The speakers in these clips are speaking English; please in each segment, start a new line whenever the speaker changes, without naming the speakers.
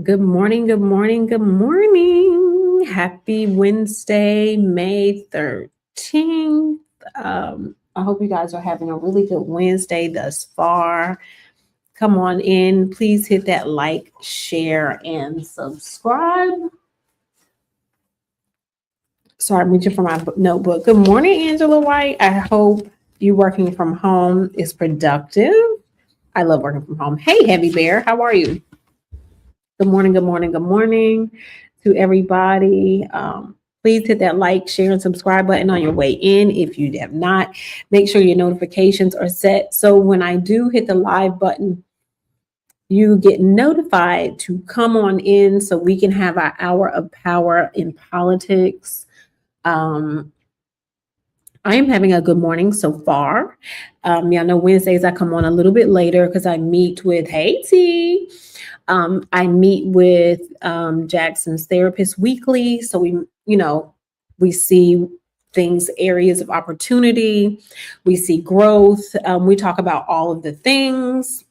Good morning, good morning, good morning. Happy Wednesday, May 13th. I hope you guys are having a really good Wednesday thus far. Come on in. Please hit that like, share, and subscribe. Sorry, I'm reaching for my notebook. Good morning, Angela White. I hope you working from home is productive. I love working from home. Hey, Heavy Bear, how are you? Good morning, good morning, good morning to everybody. Please hit that like, share, and subscribe button on your way in. If you have not, make sure your notifications are set. So when I do hit the live button, you get notified to come on in so we can have our hour of power in politics. I am having a good morning so far. Y'all know Wednesdays I come on a little bit later because I meet with Haiti. I meet with Jackson's therapist weekly. So we see things, areas of opportunity. We see growth. We talk about all of the things.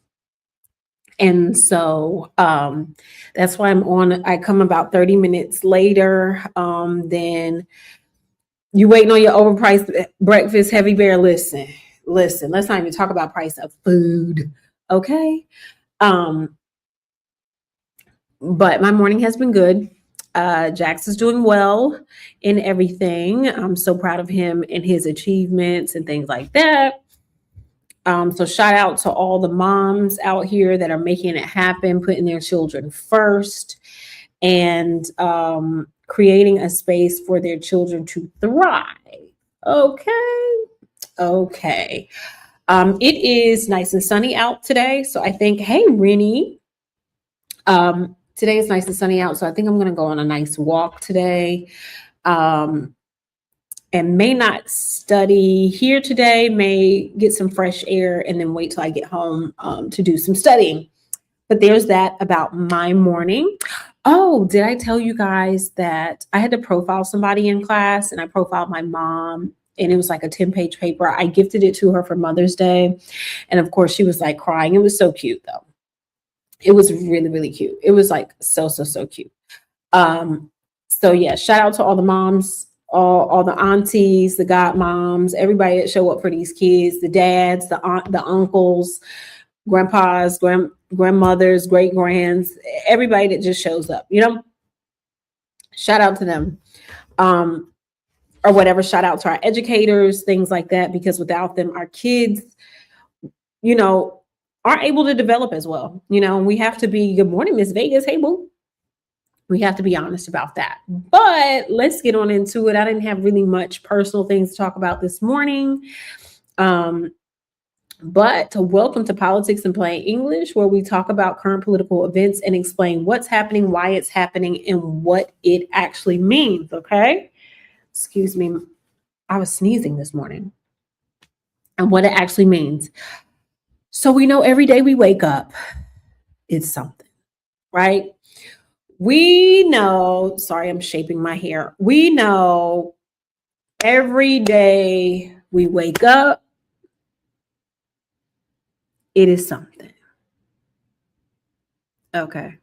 And so that's why I'm on. I come about 30 minutes later than you waiting on your overpriced breakfast. Heavy Bear, listen. Let's not even talk about price of food. Okay. But my morning has been good. Jax is doing well in everything. I'm so proud of him and his achievements and things like that. So shout out to all the moms out here that are making it happen, putting their children first, and creating a space for their children to thrive. Okay. It is nice and sunny out today. So I think, hey, Rennie, today is nice and sunny out. So I think I'm going to go on a nice walk today. And may not study here today, may get some fresh air and then wait till I get home to do some studying. But there's that about my morning. Oh, did I tell you guys that I had to profile somebody in class and I profiled my mom and it was like a 10-page paper. I gifted it to her for Mother's Day. And of course, she was like crying. It was so cute though. It was really, really cute. It was like so cute. So yeah, shout out to all the moms, all the aunties, the godmoms, everybody that show up for these kids, the dads, the uncles, grandpas, grandmothers, great grands, everybody that just shows up, shout out to them. Or whatever, shout out to our educators, things like that, because without them, our kids, aren't able to develop as well. We have to be, good morning, Miss Vegas. Hey, boo. We have to be honest about that. But let's get on into it. I didn't have really much personal things to talk about this morning. But welcome to Politics in Plain English, where we talk about current political events and explain what's happening, why it's happening, and what it actually means, okay? Excuse me. I was sneezing this morning. And what it actually means. So we know every day we wake up, it's something, right? We know, sorry, I'm shaping my hair. We know every day we wake up, it is something. Okay.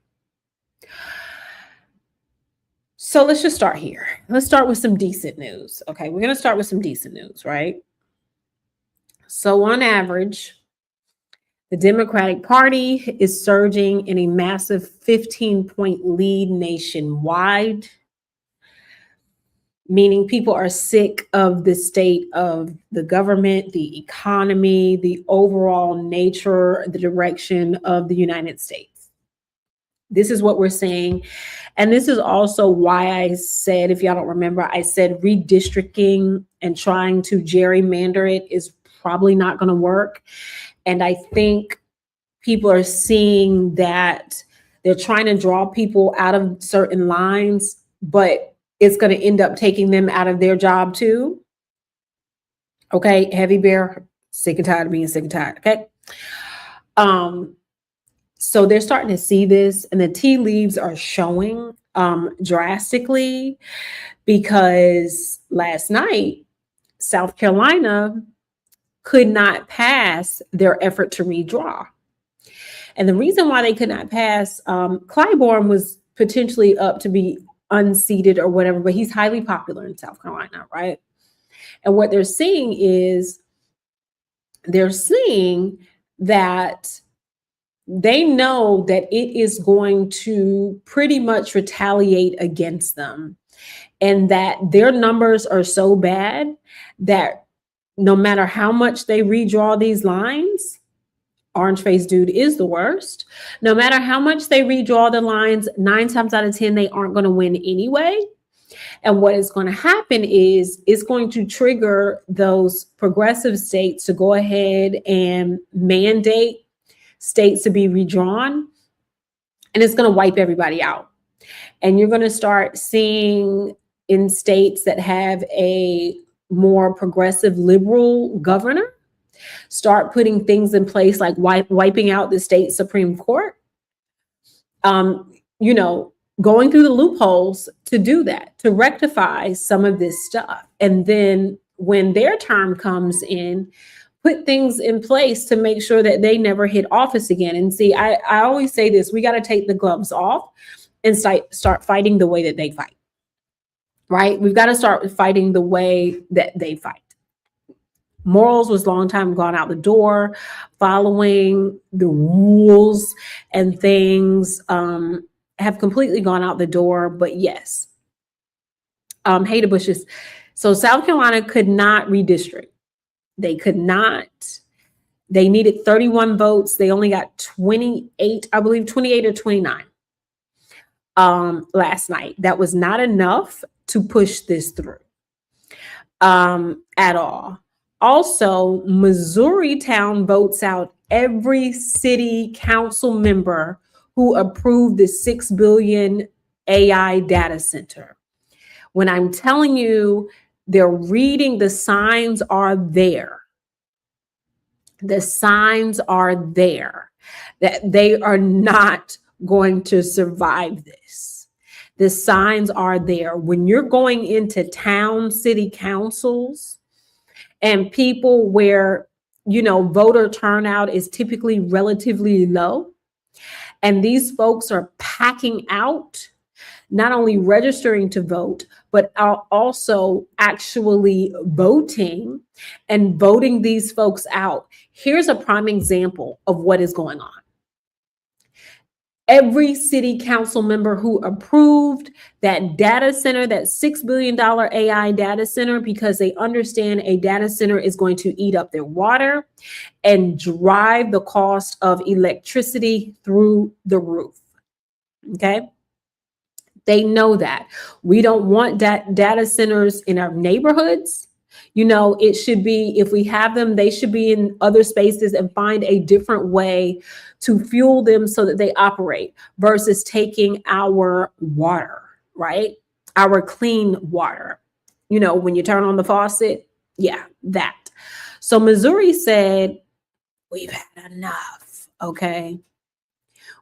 So let's just start here. Let's start with some decent news. Okay, we're going to start with some decent news, right? So on average, the Democratic Party is surging in a massive 15-point lead nationwide, meaning people are sick of the state of the government, the economy, the overall nature, the direction of the United States. This is what we're seeing. And this is also why I said, if y'all don't remember, I said redistricting and trying to gerrymander it is probably not going to work. And I think people are seeing that they're trying to draw people out of certain lines, but it's going to end up taking them out of their job too. Okay, Heavy Bear, sick and tired of being sick and tired. Okay. So they're starting to see this, and the tea leaves are showing drastically, because last night, South Carolina could not pass their effort to redraw. And the reason why they could not pass, Clyburn was potentially up to be unseated or whatever, but he's highly popular in South Carolina, right? And what they're seeing is that they know that it is going to pretty much retaliate against them, and that their numbers are so bad that no matter how much they redraw these lines, orange face dude is the worst. No matter how much they redraw the lines, 9 times out of 10, they aren't going to win anyway. And what is going to happen is it's going to trigger those progressive states to go ahead and mandate states to be redrawn. And it's going to wipe everybody out. And you're going to start seeing in states that have a more progressive liberal governor start putting things in place like wiping out the state Supreme Court, going through the loopholes to do that, to rectify some of this stuff. And then when their term comes in, put things in place to make sure that they never hit office again. And see, I always say this, we got to take the gloves off and start fighting the way that they fight, right? We've got to start fighting the way that they fight. Morals was long time gone out the door. Following the rules and things have completely gone out the door. But yes, Hater Bushes. So South Carolina could not redistrict. They could not. They needed 31 votes. They only got 28, I believe 28 or 29 last night. That was not enough to push this through at all. Also, Missouri Town votes out every city council member who approved the $6 billion AI data center. When I'm telling you, they're reading, the signs are there. The signs are there that they are not going to survive this. The signs are there. When you're going into town city councils and people where, voter turnout is typically relatively low, and these folks are packing out, not only registering to vote, but are also actually voting and voting these folks out. Here's a prime example of what is going on. Every city council member who approved that data center, that $6 billion AI data center, because they understand a data center is going to eat up their water and drive the cost of electricity through the roof. Okay. They know that. We don't want data centers in our neighborhoods. It should be, if we have them, they should be in other spaces and find a different way to fuel them so that they operate versus taking our water, right? Our clean water. When you turn on the faucet, yeah, that. So Missouri said, we've had enough, okay?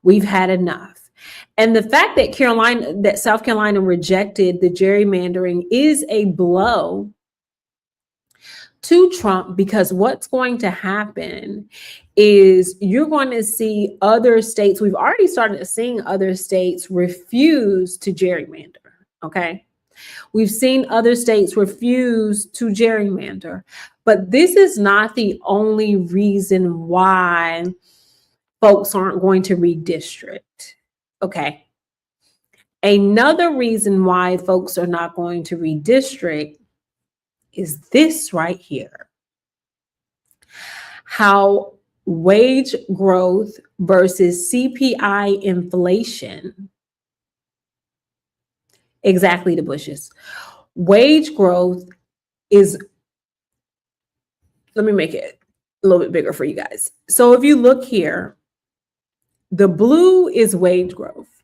We've had enough. And the fact that South Carolina rejected the gerrymandering is a blow to Trump, because what's going to happen is you're going to see other states. We've already started seeing other states refuse to gerrymander. Okay. We've seen other states refuse to gerrymander, but this is not the only reason why folks aren't going to redistrict. Okay. Another reason why folks are not going to redistrict is this right here. How wage growth versus CPI inflation, exactly the Bushes. Wage growth is, let me make it a little bit bigger for you guys. So if you look here, the blue is wage growth.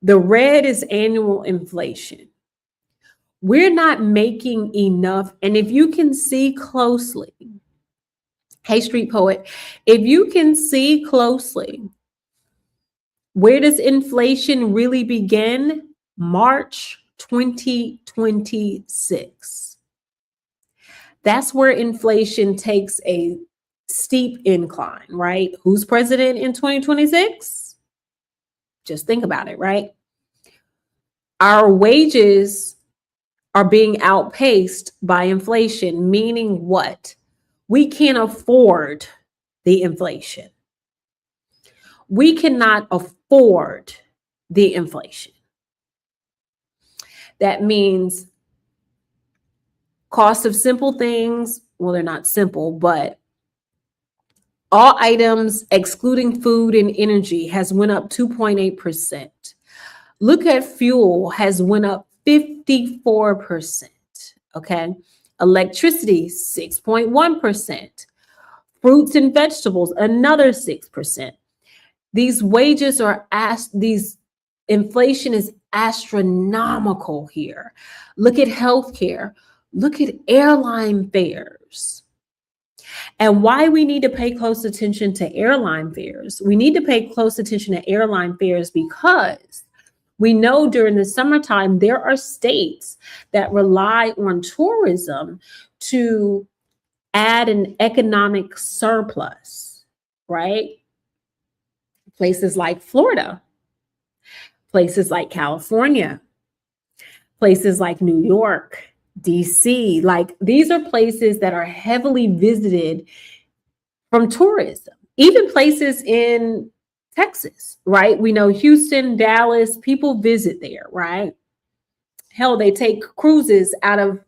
The red is annual inflation. We're not making enough. And if you can see closely, hey, Street Poet, if you can see closely, where does inflation really begin? March 2026. That's where inflation takes a steep incline, right? Who's president in 2026? Just think about it, right? Our wages are being outpaced by inflation, meaning what? We can't afford the inflation. We cannot afford the inflation. That means cost of simple things, well, they're not simple, but all items excluding food and energy has went up 2.8%. Look at fuel has went up 54%. Okay. Electricity, 6.1%. Fruits and vegetables, another 6%. These wages are these inflation is astronomical here. Look at healthcare. Look at airline fares. And why we need to pay close attention to airline fares. We need to pay close attention to airline fares because we know during the summertime, there are states that rely on tourism to add an economic surplus, right? Places like Florida, places like California, places like New York, DC, like these are places that are heavily visited from tourism, even places in Texas, right? We know Houston, Dallas, people visit there, right? Hell, they take cruises out of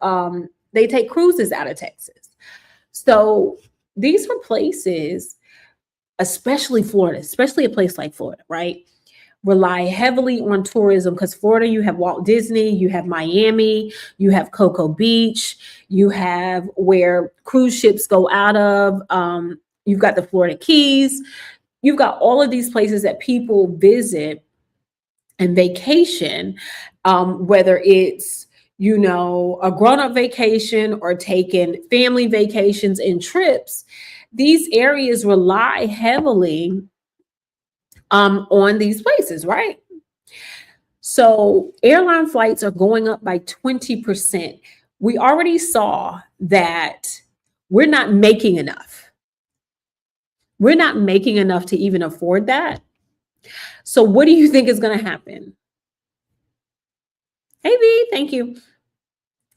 Texas. So these are places, especially Florida, especially a place like Florida, right? Rely heavily on tourism because Florida, you have Walt Disney, you have Miami, you have Cocoa Beach, you have where cruise ships go out of. You've got the Florida Keys. You've got all of these places that people visit and vacation, whether it's, a grown-up vacation or taking family vacations and trips. These areas rely heavily on these places, right? So airline flights are going up by 20%. We already saw that we're not making enough. We're not making enough to even afford that. So what do you think is going to happen? Hey, V, thank you.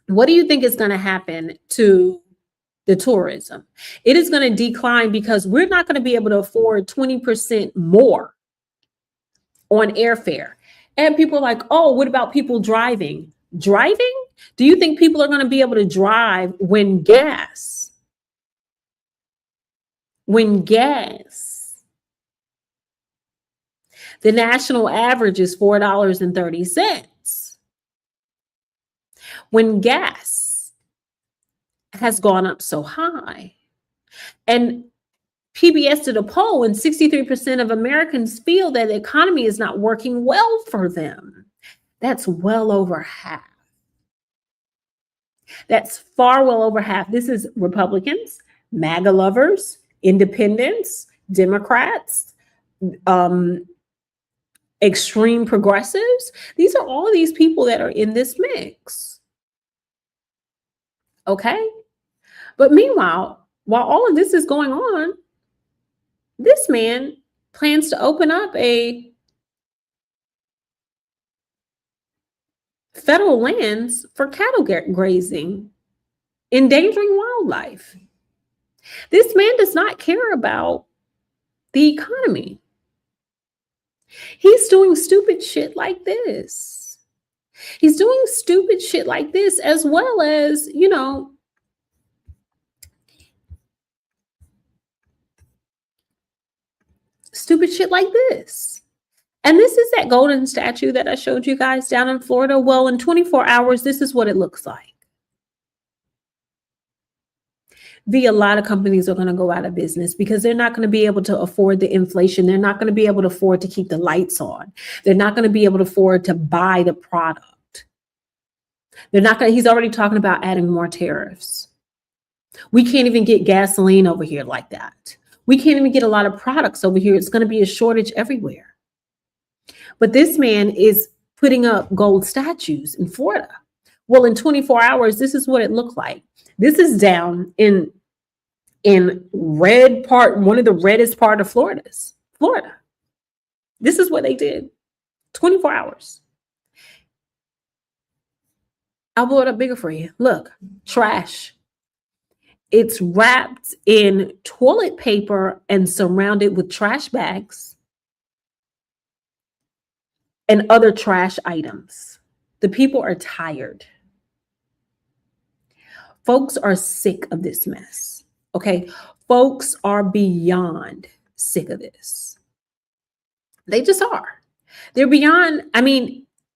What do you think is going to happen to the tourism? It is going to decline because we're not going to be able to afford 20% more on airfare. And people are like, oh, what about people driving? Driving? Do you think people are going to be able to drive when gas? The national average is $4.30. When gas has gone up so high. And PBS did a poll and 63% of Americans feel that the economy is not working well for them. That's well over half. That's far well over half. This is Republicans, MAGA lovers, independents, Democrats, extreme progressives. These are all of these people that are in this mix. Okay? But meanwhile, while all of this is going on, this man plans to open up a federal lands for cattle grazing, endangering wildlife. This man does not care about the economy. He's doing stupid shit like this. He's doing stupid shit like this as well as, stupid shit like this. And this is that golden statue that I showed you guys down in Florida. Well, in 24 hours, this is what it looks like. A lot of companies are going to go out of business because they're not going to be able to afford the inflation. They're not going to be able to afford to keep the lights on. They're not going to be able to afford to buy the product. He's already talking about adding more tariffs. We can't even get gasoline over here like that. We can't even get a lot of products over here. It's going to be a shortage everywhere. But this man is putting up gold statues in Florida. Well, in 24 hours, this is what it looked like. This is down in in one of the reddest part of Florida. This is what they did. 24 hours. I'll blow it up bigger for you. Look, trash. It's wrapped in toilet paper and surrounded with trash bags and other trash items. The people are tired. Folks are sick of this mess. Okay. Folks are beyond sick of this. They just are. They're beyond,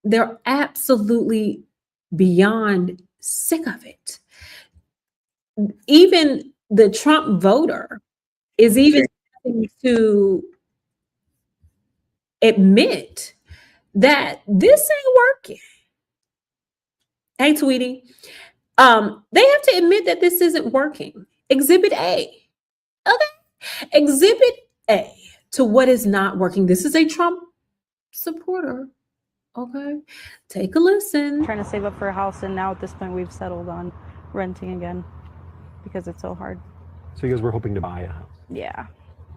they're absolutely beyond sick of it. Even the Trump voter is even having to admit that this ain't working. Hey, Tweety. They have to admit that this isn't working. Exhibit A. Okay. Exhibit A to what is not working. This is a Trump supporter. Okay. Take a listen.
Trying to save up for a house, and now at this point we've settled on renting again because it's so hard.
So you guys were hoping to buy a house?
Yeah.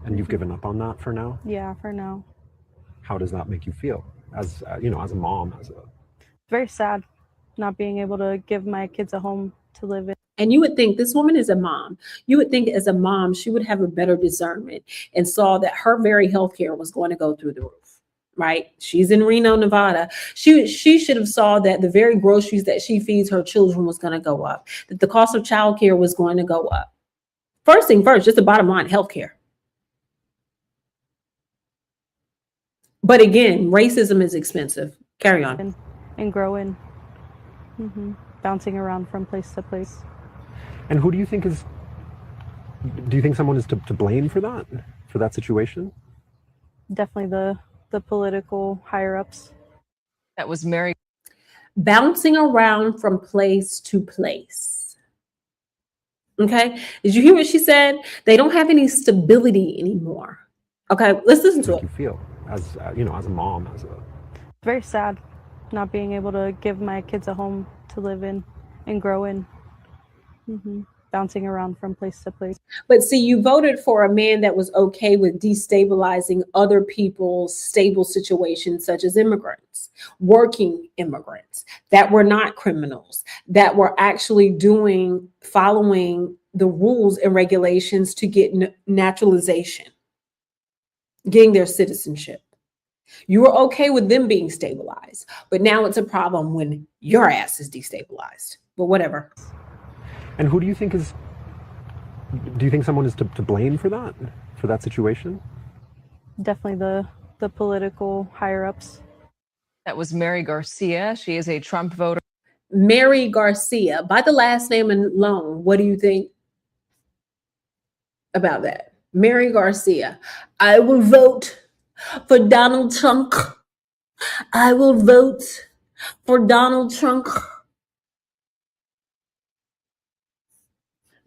And you've given up on that for now?
Yeah, for now.
How does that make you feel as as a mom?
It's very sad not being able to give my kids a home to live in.
And you would think this woman is a mom. You would think as a mom, she would have a better discernment and saw that her very healthcare was going to go through the roof, right? She's in Reno, Nevada. She should have saw that the very groceries that she feeds her children was going to go up, that the cost of childcare was going to go up. First thing first, just the bottom line, healthcare. But again, racism is expensive. Carry on.
And growing. Bouncing around from place to place.
And who do you think do you think someone is to blame for that situation?
Definitely the political higher ups.
That was Mary.
Bouncing around from place to place. Okay. Did you hear what she said? They don't have any stability anymore. Okay. Let's listen to it.
How do you feel as as a mom?
Very sad not being able to give my kids a home to live in and grow in. Bouncing around from place to place.
But see, you voted for a man that was okay with destabilizing other people's stable situations, such as immigrants, working immigrants that were not criminals, that were actually following the rules and regulations to get naturalization, getting their citizenship. You were okay with them being stabilized, but now it's a problem when your ass is destabilized. But whatever.
And who do you think do you think someone is to blame for that situation?
Definitely the political higher ups.
That was Mary Garcia. She is a Trump voter.
Mary Garcia, by the last name alone, what do you think about that? Mary Garcia. I will vote for Donald Trump. I will vote for Donald Trump.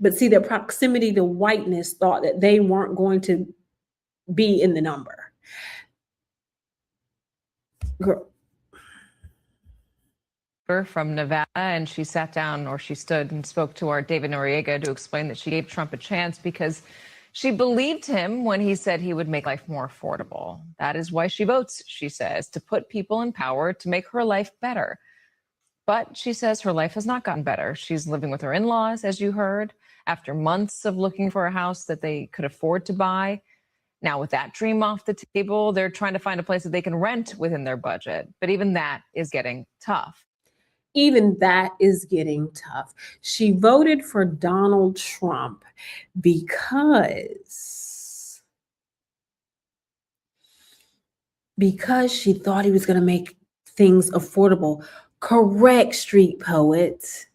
But see, their proximity to whiteness thought that they weren't going to be in the number. Girl.
From Nevada, and she sat down, or she stood and spoke to our David Noriega to explain that she gave Trump a chance because she believed him when he said he would make life more affordable. That is why she votes, she says, to put people in power to make her life better. But she says her life has not gotten better. She's living with her in-laws, as you heard, after months of looking for a house that they could afford to buy. Now, with that dream off the table, they're trying to find a place that they can rent within their budget. But even that is getting tough.
Even that is getting tough. She voted for Donald Trump because she thought he was going to make things affordable. Correct, street poets.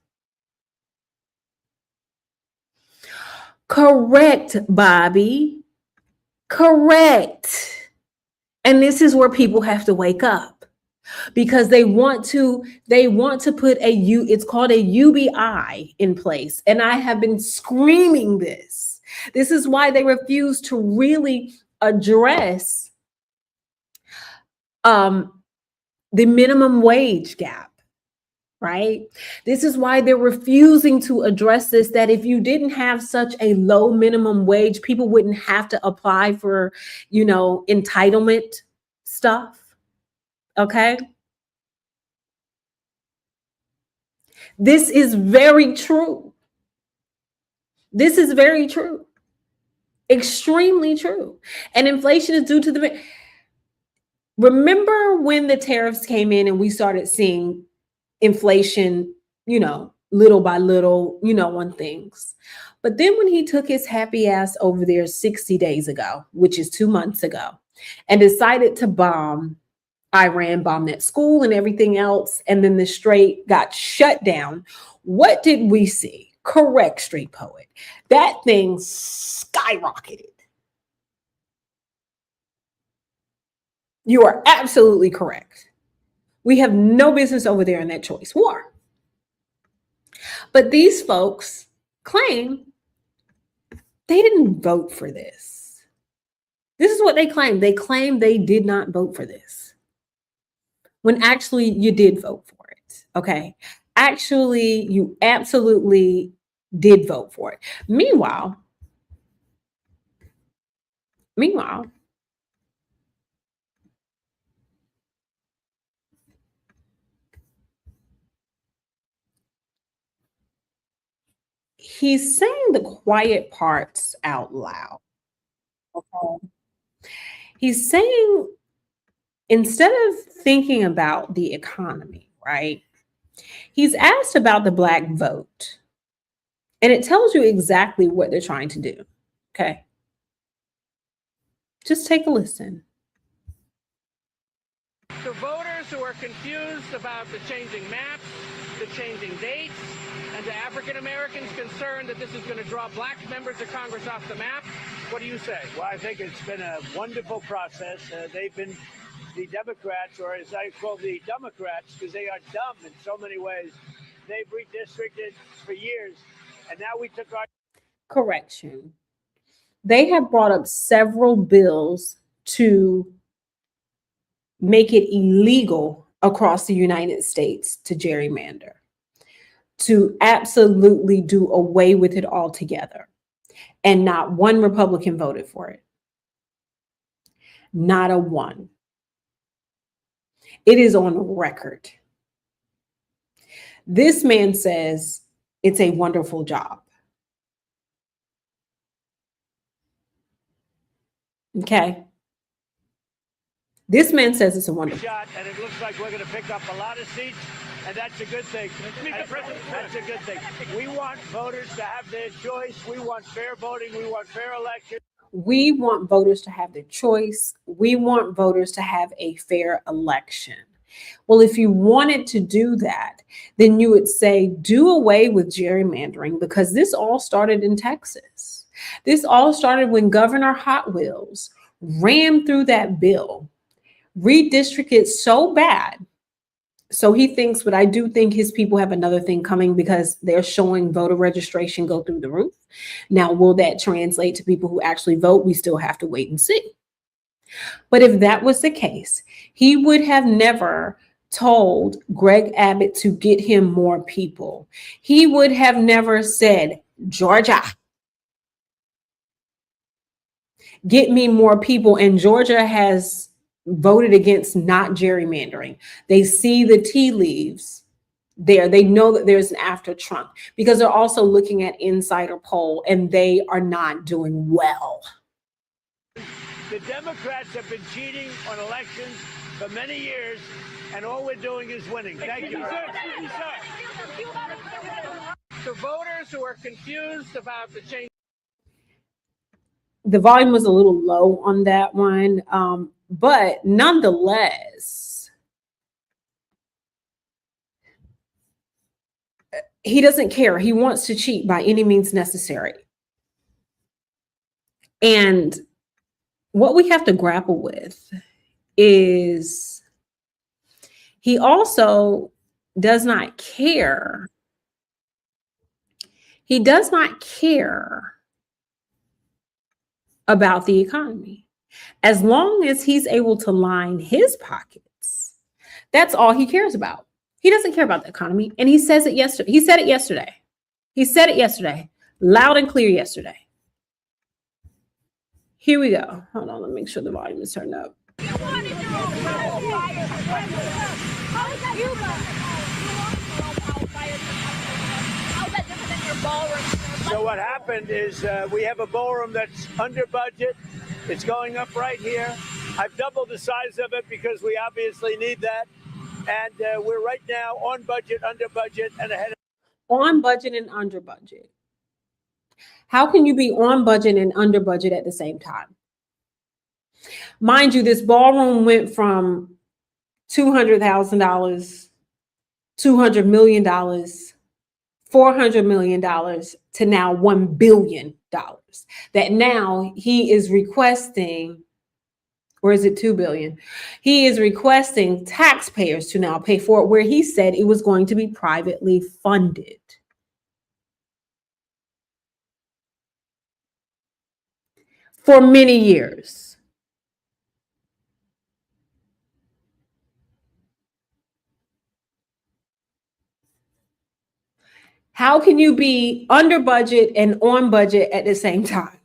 Correct, Bobby. Correct. And this is where people have to wake up, because they want to put it's called a UBI in place. And I have been screaming this. This is why they refuse to really address the minimum wage gap. right? This is why they're refusing to address this, that if you didn't have such a low minimum wage, people wouldn't have to apply for, entitlement stuff. Okay. This is very true. This is very true. Extremely true. And inflation is due to the. Remember when the tariffs came in and we started seeing inflation, little by little, on things. But then when he took his happy ass over there 60 days ago, which is 2 months ago, and decided to bomb Iran, bomb that school and everything else, and then the Strait got shut down, what did we see? Correct, Street Poet. That thing skyrocketed. You are absolutely correct. We have no business over there in that choice war. But these folks claim they didn't vote for this. This is what they claim. They claim they did not vote for this, when actually you did vote for it. Okay. Actually, you absolutely did vote for it. Meanwhile, he's saying the quiet parts out loud. Okay. He's saying, instead of thinking about the economy, right? He's asked about the Black vote. And it tells you exactly what they're trying to do. Okay. Just take a listen.
To voters who are confused about the changing maps, the changing dates, and to African Americans concerned that this is going to draw Black members of Congress off the map, what do you say?
Well, I think it's been a wonderful process. They've been the Democrats, or as I call the Democrats, because they are dumb in so many ways. They've redistricted for years, and now we took our
Correction. They have brought up several bills to make it illegal across the United States to gerrymander, to absolutely do away with it altogether. And not one Republican voted for it. Not a one. It is on record. This man says it's a wonderful job. Okay. This man says it's a wonderful
shot, and it looks like we're going to pick up a lot of seats, and that's a good thing. That's a good thing. We want voters to have their choice. We want fair voting. We want fair elections.
We want voters to have their choice. We want voters to have a fair election. Well, if you wanted to do that, then you would say, do away with gerrymandering, because this all started in Texas. This all started when Governor Hot Wheels rammed through that bill, redistricted so bad. So he thinks, but I do think his people have another thing coming, because they're showing voter registration go through the roof. Now, will that translate to people who actually vote? We still have to wait and see. But if that was the case, he would have never told Greg Abbott to get him more people. He would have never said, Georgia, get me more people. And Georgia has voted against not gerrymandering. They see the tea leaves there. They know that there's an after Trump, because they're also looking at insider poll, and they are not doing well.
The Democrats have been cheating on elections for many years, and all we're doing is winning. Thank you.
To voters who are confused about the change.
The volume was a little low on that one, but nonetheless, he doesn't care. He wants to cheat by any means necessary. And what we have to grapple with is he also does not care. He does not care about the economy. As long as he's able to line his pockets, that's all he cares about. He doesn't care about the economy. And he says it yesterday. He said it yesterday. He said it yesterday, loud and clear yesterday. Here we go. Hold on, let me make sure the volume is turned up.
So what happened is we have a ballroom that's under budget. It's going up right here. I've doubled the size of it because we obviously need that. And we're right now on budget, under budget, and ahead.
On budget and under budget. How can you be on budget and under budget at the same time? Mind you, this ballroom went from $200,000, $200 million, $400 million to now $1 billion. That now he is requesting, or is it 2 billion? He is requesting taxpayers to now pay for it, where he said it was going to be privately funded. For many years. How can you be under budget and on budget at the same time?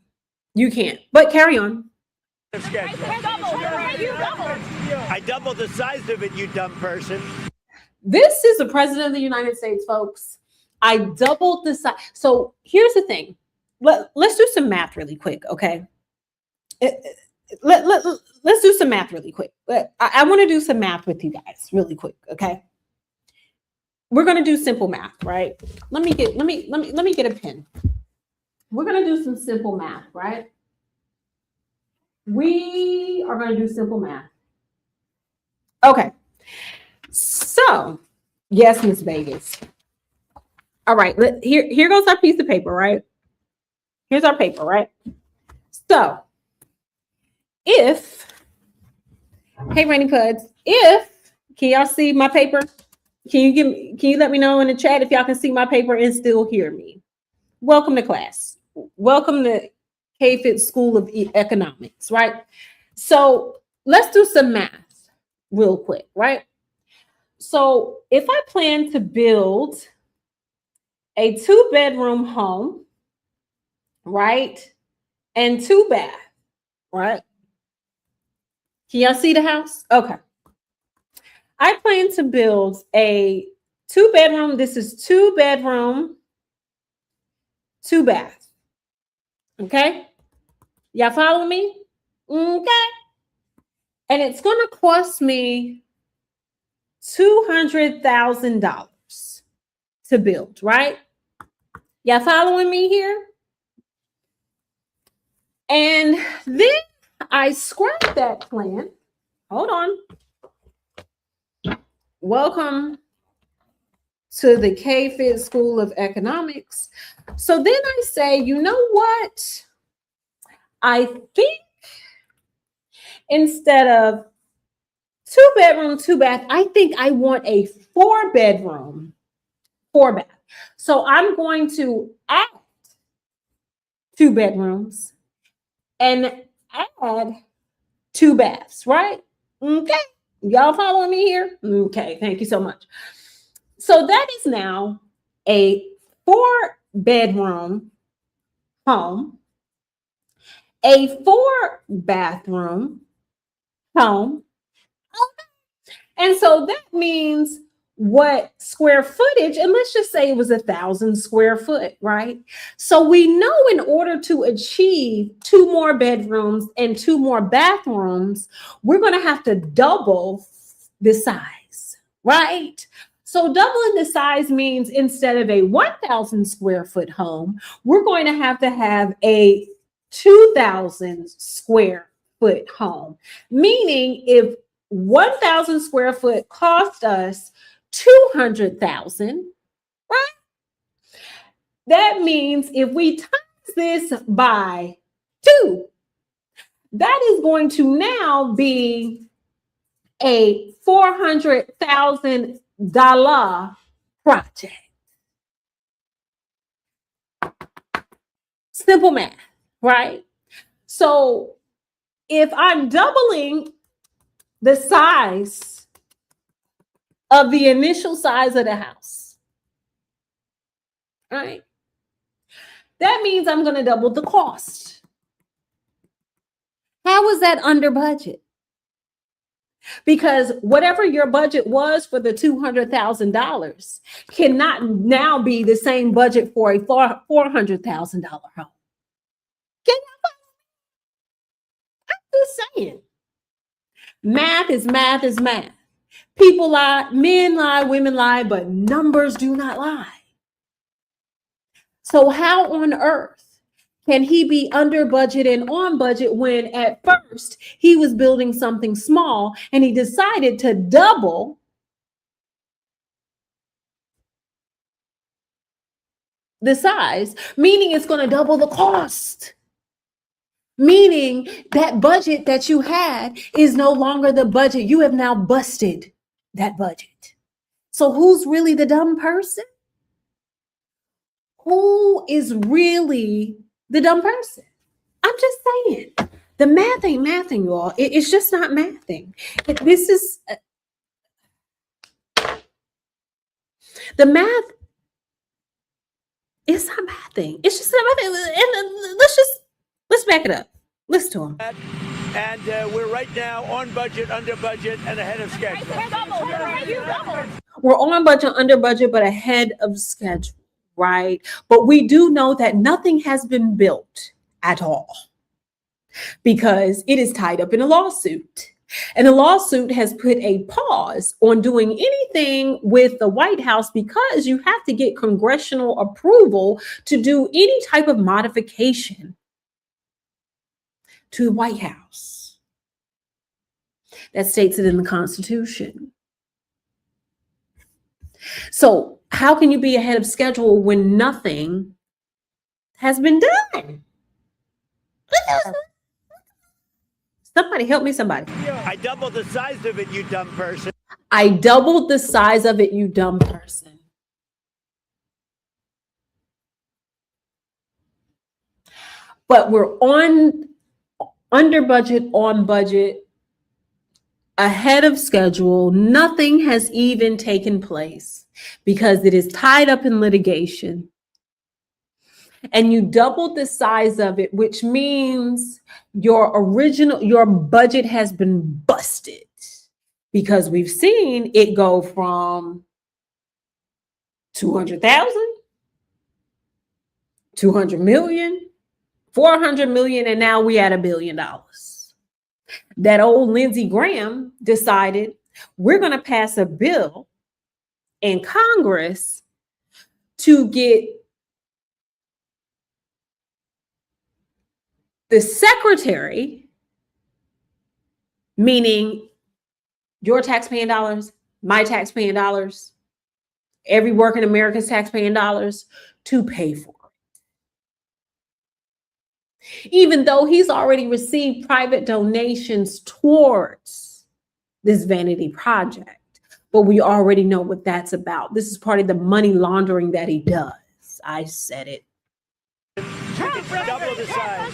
You can't, but carry on.
I doubled the size of it, you dumb person.
This is the president of the United States, folks. I doubled the size. So here's the thing. Let's do some math really quick, okay? Let's do some math really quick. I want to do some math with you guys really quick, okay? We're going to do simple math, right? Let me get a pen. We're going to do some simple math, right? We are going to do simple math. Okay. So, yes, Miss Vegas. All right, here goes our piece of paper, right? Here's our paper, right? So, if, hey, Rainy Puds, can y'all see my paper? Can you let me know in the chat if y'all can see my paper and still hear me? Welcome to class. Welcome to KFIT School of Economics, right? So let's do some math real quick, right? So if I plan to build a 2-bedroom home, right? And 2 bath, right? Can y'all see the house? Okay. I plan to build a 2-bedroom. This is 2-bedroom, 2 bath. Okay. Y'all follow me? Okay. And it's going to cost me $200,000 to build, right? Y'all following me here? And then I scrapped that plan. Hold on. Welcome to the KFIT School of Economics. So then I say, you know what? I think instead of 2-bedroom, 2 bath, I think I want a 4-bedroom, 4 bath. So I'm going to add 2 bedrooms and add 2 baths, right? Okay. Y'all following me here? Okay, thank you so much. So that is now a 4-bedroom home, a 4-bathroom home. And so that means what square footage, and let's just say it was 1,000 square foot, right? So we know in order to achieve 2 more bedrooms and 2 more bathrooms, we're going to have to double the size, right? So doubling the size means instead of a 1,000 square foot home, we're going to have a 2,000 square foot home, meaning if 1,000 square foot cost us 200,000, right? That means if we times this by 2, that is going to now be a $400,000 project. Simple math, right? So if I'm doubling the size of the initial size of the house. All right. That means I'm going to double the cost. How is that under budget? Because whatever your budget was for the $200,000 cannot now be the same budget for a $400,000 home. Just saying. Math is math is math. People lie, men lie, women lie, but numbers do not lie. So how on earth can he be under budget and on budget when at first he was building something small and he decided to double the size, meaning it's going to double the cost? Meaning that budget that you had is no longer the budget. You have now busted that budget. So who's really the dumb person? Who is really the dumb person? I'm just saying. The math ain't mathing, you all. It's just not mathing. This is the math. It's not mathing. It's just not mathing. And let's back it up. Listen to him.
And we're right now on budget, under budget, and ahead of schedule.
We're on budget, under budget, but ahead of schedule, right? But we do know that nothing has been built at all because it is tied up in a lawsuit. And the lawsuit has put a pause on doing anything with the White House because you have to get congressional approval to do any type of modification to the White House. That states it in the Constitution. So how can you be ahead of schedule when nothing has been done? Somebody help me, somebody.
I doubled the size of it, you dumb person.
I doubled the size of it, you dumb person. But we're under budget, on budget, ahead of schedule. Nothing has even taken place because it is tied up in litigation. And you doubled the size of it, which means your budget has been busted because we've seen it go from 200,000, 200 million, 400 million, and now we at $1 billion. That old Lindsey Graham decided we're going to pass a bill in Congress to get the secretary, meaning your taxpaying dollars, my taxpaying dollars, every working American's taxpaying dollars, to pay for it. Even though he's already received private donations towards this vanity project. But we already know what that's about. This is part of the money laundering that he does. I said it.
Double the size.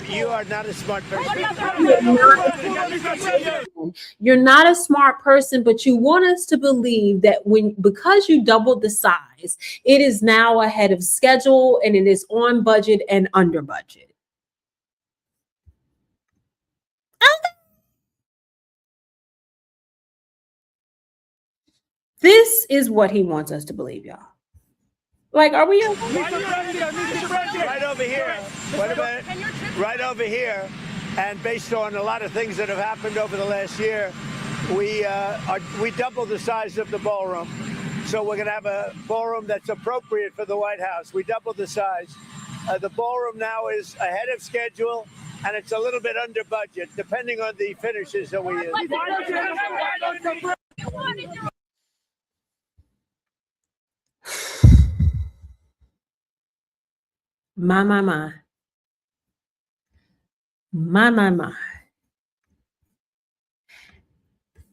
You are not a smart person.
You're not a smart person, but you want us to believe that because you doubled the size, it is now ahead of schedule and it is on budget and under budget. This is what he wants us to believe, y'all. Like, are we
right over here? What about right over here? And based on a lot of things that have happened over the last year, we doubled the size of the ballroom. So we're going to have a ballroom that's appropriate for the White House. We doubled the size. The ballroom now is ahead of schedule, and it's a little bit under budget, depending on the finishes that we use.
My.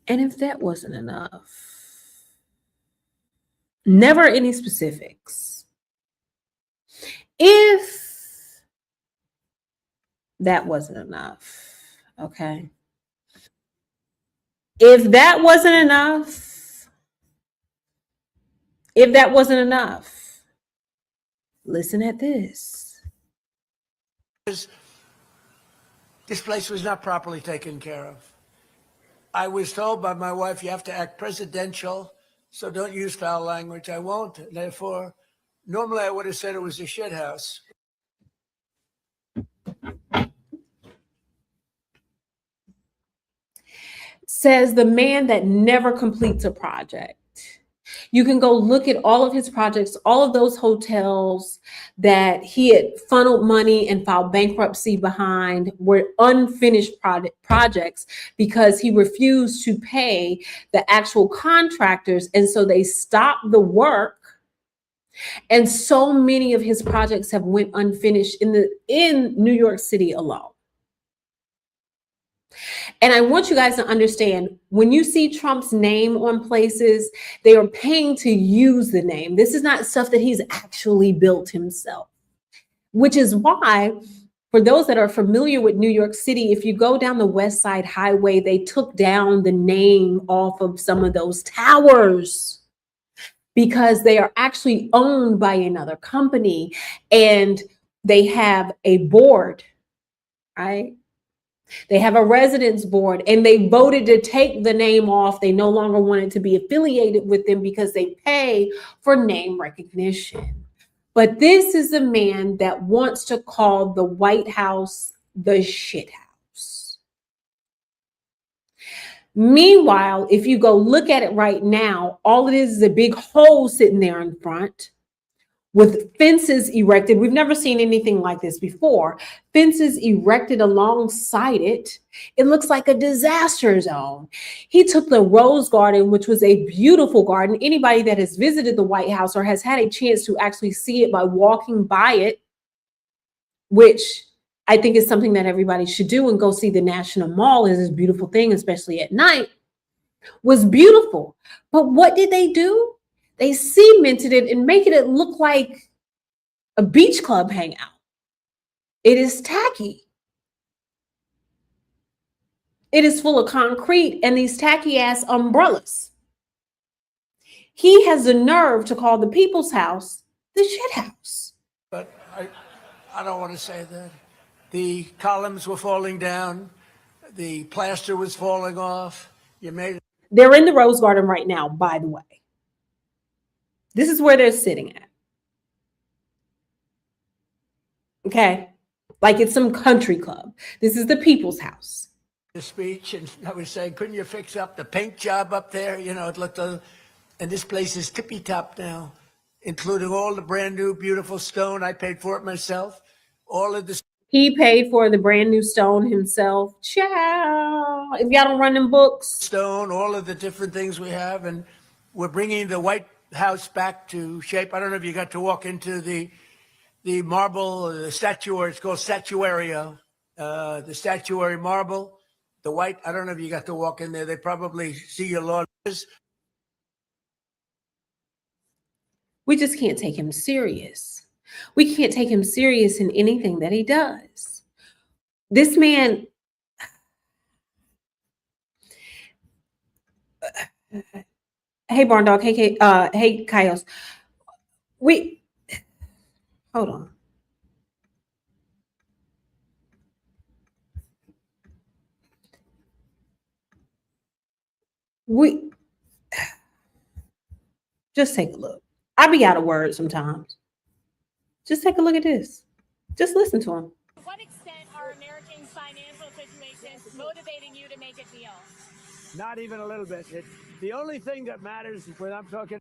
And if that wasn't enough, never any specifics. If that wasn't enough, okay. If that wasn't enough, listen at this.
This place was not properly taken care of. I was told by my wife, you have to act presidential, so don't use foul language. I won't. Therefore, normally I would have said it was a shit house.
Says the man that never completes a project. You can go look at all of his projects, all of those hotels that he had funneled money and filed bankruptcy behind were unfinished projects because he refused to pay the actual contractors. And so they stopped the work. And so many of his projects have went unfinished in New York City alone. And I want you guys to understand, when you see Trump's name on places, they are paying to use the name. This is not stuff that he's actually built himself, which is why, for those that are familiar with New York City, if you go down the West Side Highway, they took down the name off of some of those towers because they are actually owned by another company and they have a board, right? They have a residence board and they voted to take the name off. They no longer wanted to be affiliated with them because they pay for name recognition. But this is a man that wants to call the White House the shit house. Meanwhile, if you go look at it right now, all it is a big hole sitting there in front with fences erected. We've never seen anything like this before. Fences erected alongside it. It looks like a disaster zone. He took the Rose Garden, which was a beautiful garden. Anybody that has visited the White House or has had a chance to actually see it by walking by it, which I think is something that everybody should do, and go see the National Mall is this beautiful thing, especially at night, was beautiful. But what did they do? They cemented it and making it look like a beach club hangout. It is tacky. It is full of concrete and these tacky ass umbrellas. He has the nerve to call the people's house the shit house.
But I don't want to say that. The columns were falling down. The plaster was falling off. You made it.
They're in the Rose Garden right now, by the way. This is where they're sitting at. Okay. Like it's some country club. This is the people's house.
The speech, and I was saying, couldn't you fix up the paint job up there? You know, it looked, and this place is tippy top now, including all the brand new, beautiful stone. I paid for it myself. All of the.
He paid for the brand new stone himself. Ciao. If y'all don't run them books.
Stone, all of the different things we have, and we're bringing the White House back to shape. I don't know if you got to walk into the marble, the statue, or it's called statuario, the statuary marble, the white. I don't know if you got to walk in there. They probably see your lawyers.
We just can't take him serious. We can't take him serious in anything that he does. This man. Hey, Barn Dog. Hey, hey, Kaios. Hold on. Just take a look. I be out of words sometimes. Just take a look at this. Just listen to him.
To what extent are Americans' financial situations motivating you to make a deal?
Not even a little bit. The only thing that matters when I'm talking.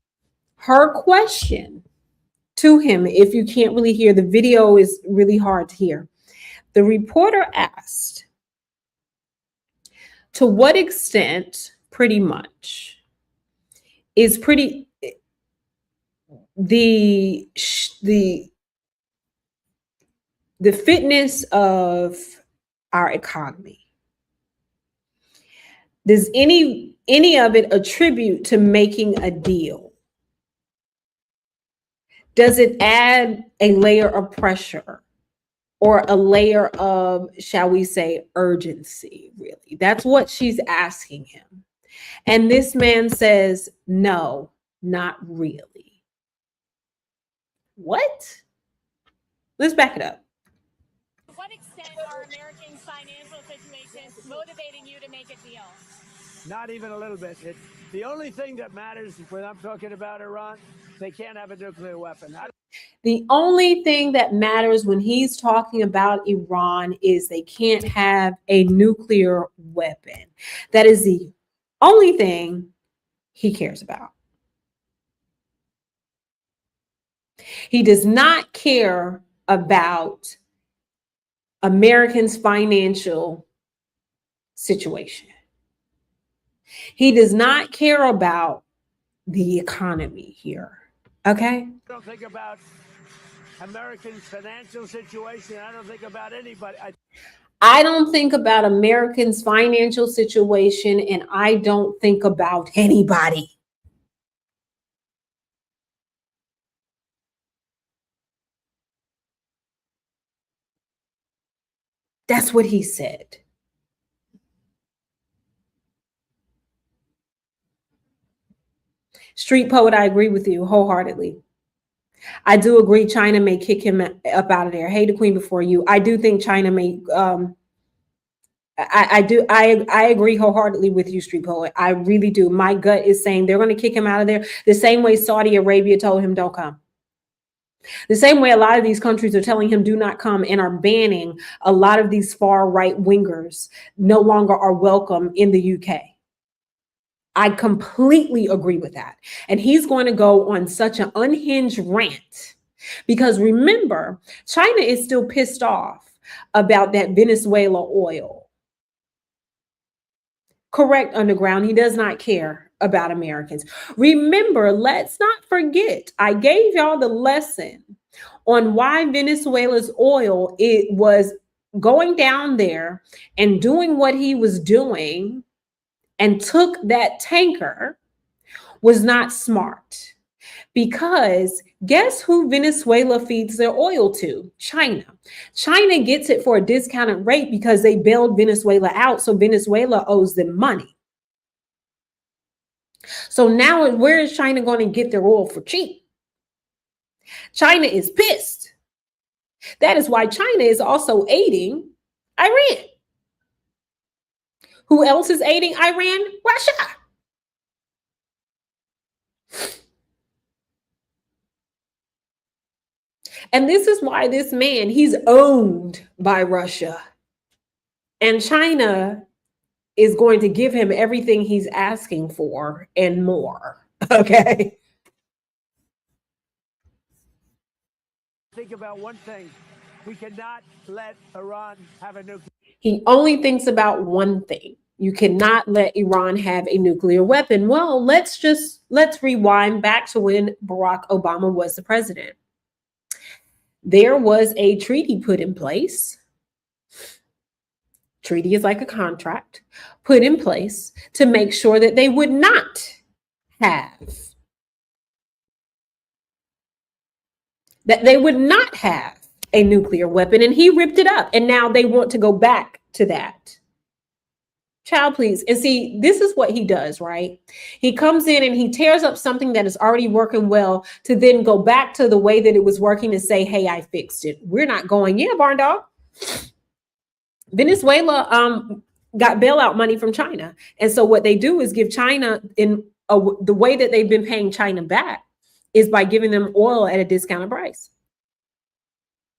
Her question to him, if you can't really hear, the video is really hard to hear. The reporter asked, to what extent, pretty much, is the fitness of our economy, does any of it attribute to making a deal? Does it add a layer of pressure or a layer of, shall we say, urgency, really? That's what she's asking him. And this man says, no, not really. What? Let's back it up.
To what extent are Americans' financial situations motivating you to make a deal?
Not even a little bit. The only thing that matters when I'm talking about Iran, they can't have a nuclear weapon.
The only thing that matters when he's talking about Iran is they can't have a nuclear weapon. That is the only thing he cares about. He does not care about Americans' financial situation. He does not care about the economy here. Okay?
I don't think about Americans' financial situation. I don't think about anybody.
I don't think about Americans' financial situation, and I don't think about anybody. That's what he said. Street Poet, I agree with you wholeheartedly. I do agree China may kick him up out of there. Hey, the queen before you. I do think China may I agree wholeheartedly with you, Street Poet. I really do. My gut is saying they're going to kick him out of there the same way Saudi Arabia told him don't come. The same way a lot of these countries are telling him do not come and are banning a lot of these far right wingers no longer are welcome in the UK. I completely agree with that. And he's going to go on such an unhinged rant because remember, China is still pissed off about that Venezuela oil. Correct, Underground. He does not care about Americans. Remember, let's not forget, I gave y'all the lesson on why Venezuela's oil, it was going down there and doing what he was doing and took that tanker was not smart. Because guess who Venezuela feeds their oil to? China. China gets it for a discounted rate because they bailed Venezuela out, so Venezuela owes them money. So now where is China going to get their oil for cheap? China is pissed. That is why China is also aiding Iran. Who else is aiding Iran? Russia. And this is why this man, he's owned by Russia. And China is going to give him everything he's asking for and more. Okay.
Think about one thing. We cannot let Iran have a nuclear.
He only thinks about one thing. You cannot let Iran have a nuclear weapon. Well, let's rewind back to when Barack Obama was the president. There was a treaty put in place. Treaty is like a contract put in place to make sure that they would not have a nuclear weapon, and he ripped it up, and now they want to go back to that. Child, please. And see, this is what he does, right? He comes in and he tears up something that is already working well to then go back to the way that it was working and say, hey, I fixed it. We're not going, yeah, barn dog. Venezuela got bailout money from China. And so what they do is give China the way that they've been paying China back is by giving them oil at a discounted price.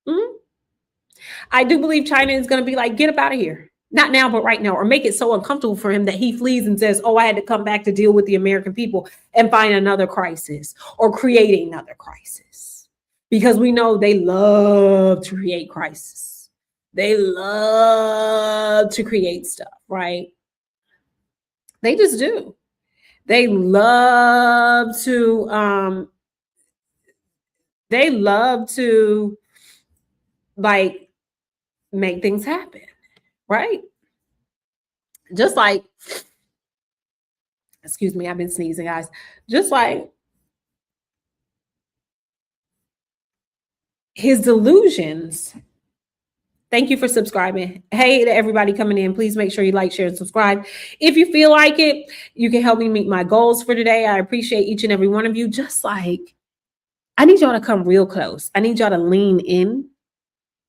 Mm-hmm. I do believe China is going to be like, get up out of here. Not now, but right now, or make it so uncomfortable for him that he flees and says, oh, I had to come back to deal with the American people and find another crisis or create another crisis. Because we know they love to create crisis. They love to create stuff, right? They just do. They love to like make things happen. Right? Just like, excuse me, I've been sneezing, guys. Just like his delusions, Thank you for subscribing. Hey to everybody coming in. Please make sure you like, share, and subscribe. If you feel like it, you can help me meet my goals for today. I appreciate each and every one of you. Just like, I need y'all to come real close. I need y'all to lean in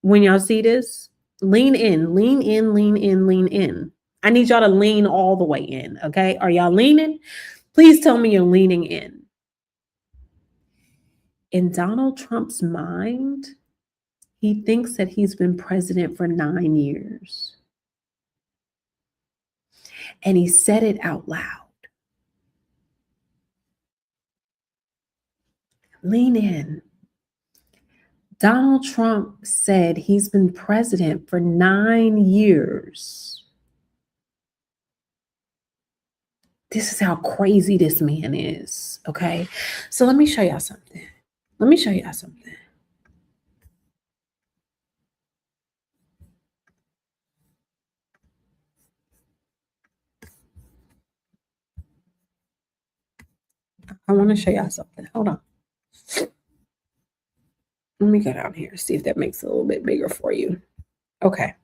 when y'all see this. Lean in, lean in, lean in, lean in. I need y'all to lean all the way in, okay? Are y'all leaning? Please tell me you're leaning in. In Donald Trump's mind, he thinks that he's been president for 9 years. And he said it out loud. Lean in. Donald Trump said he's been president for 9 years. This is how crazy this man is, okay? So let me show y'all something. Let me show y'all something. I want to show y'all something. Hold on. Let me go down here, see if that makes it a little bit bigger for you. Okay.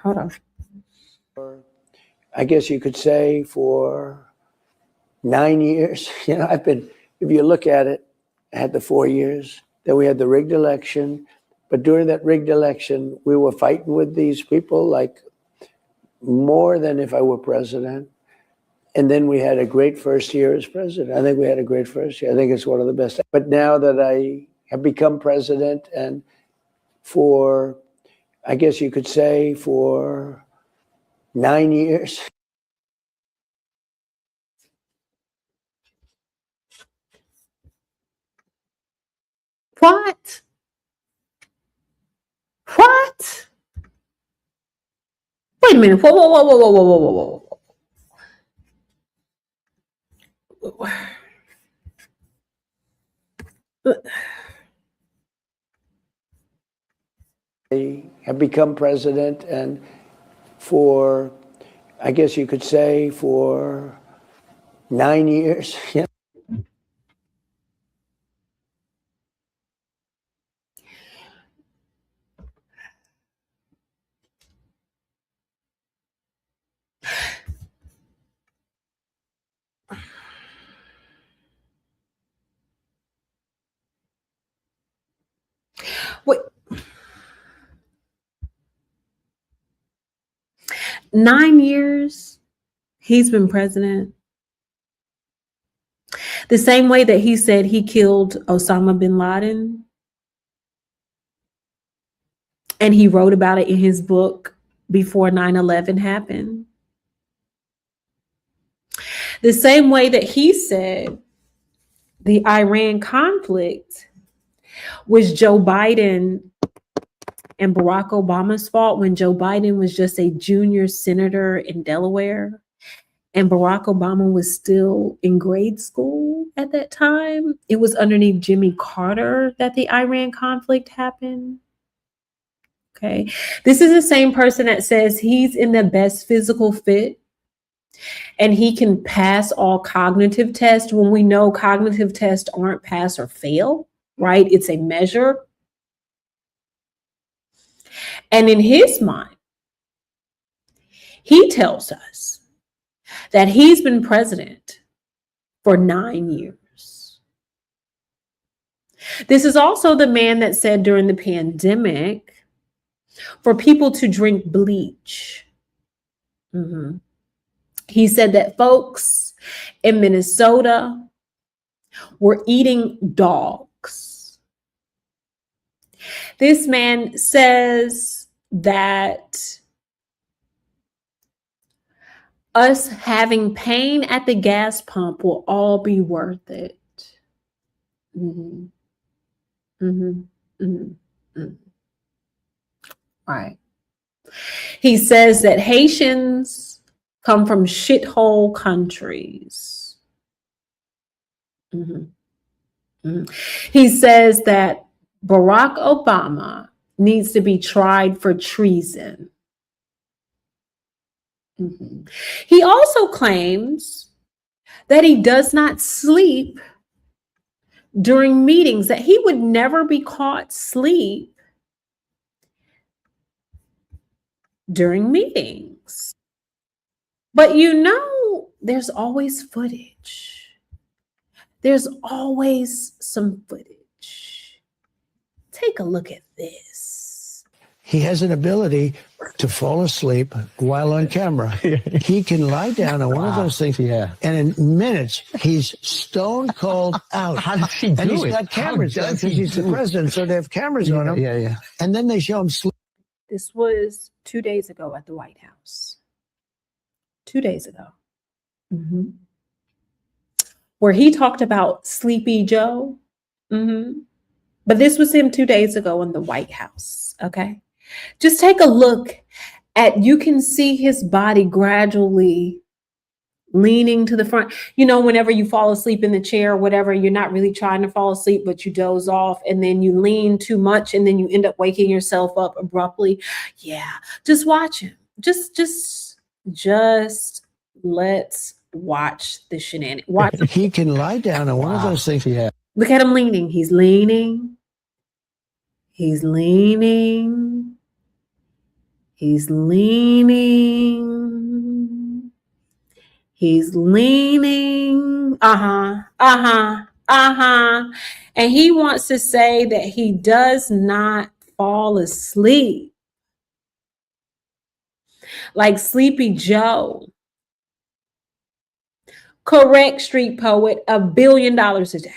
Hold on.
I guess you could say for 9 years, I've been, if you look at it, I had the 4 years, then we had the rigged election. But during that rigged election, we were fighting with these people like more than if I were president. And then we had a great first year as president. I think we had a great first year. I think it's one of the best. But now that I have become president, and for, I guess you could say, for 9 years.
What? What? Wait a minute. Whoa, whoa, whoa, whoa, whoa, whoa, whoa, whoa, whoa.
I have become president, and for, I guess you could say, for 9 years.
Wait. 9 years he's been president. The same way that he said he killed Osama bin Laden. And he wrote about it in his book before 9/11 happened. The same way that he said the Iran conflict was Joe Biden and Barack Obama's fault when Joe Biden was just a junior senator in Delaware and Barack Obama was still in grade school at that time. It was underneath Jimmy Carter that the Iran conflict happened. Okay. This is the same person that says he's in the best physical fit and he can pass all cognitive tests when we know cognitive tests aren't pass or fail, right? It's a measure. And in his mind, he tells us that he's been president for 9 years. This is also the man that said during the pandemic for people to drink bleach. He said that folks in Minnesota were eating dogs. This man says that us having pain at the gas pump will all be worth it. Right. He says that Haitians come from shithole countries. He says that Barack Obama needs to be tried for treason. He also claims that he does not sleep during meetings, that he would never be caught asleep during meetings. But you know, there's always footage. There's always some footage. Take a look at this.
He has an ability to fall asleep while on camera. He can lie down on one of those things, and in minutes, he's stone cold out.
How does he do
and he's
it?
got cameras
How
on
does
because
he
he's the
do it?
president, so they have cameras on him.
Yeah.
And then they show him sleep.
This was 2 days ago at the White House. 2 days ago. Where he talked about Sleepy Joe. But this was him 2 days ago in the White House. Okay. Just take a look at, you can see his body gradually leaning to the front. You know, whenever you fall asleep in the chair or whatever, you're not really trying to fall asleep, but you doze off and then you lean too much and then you end up waking yourself up abruptly. Yeah. Just watch him. Just let's watch the shenanigans. Watch.
He can lie down on one of those things.
Look at him leaning. He's leaning. He's leaning. He's leaning. He's leaning. And he wants to say that he does not fall asleep. Like Sleepy Joe. Correct, street poet, $1 billion a day.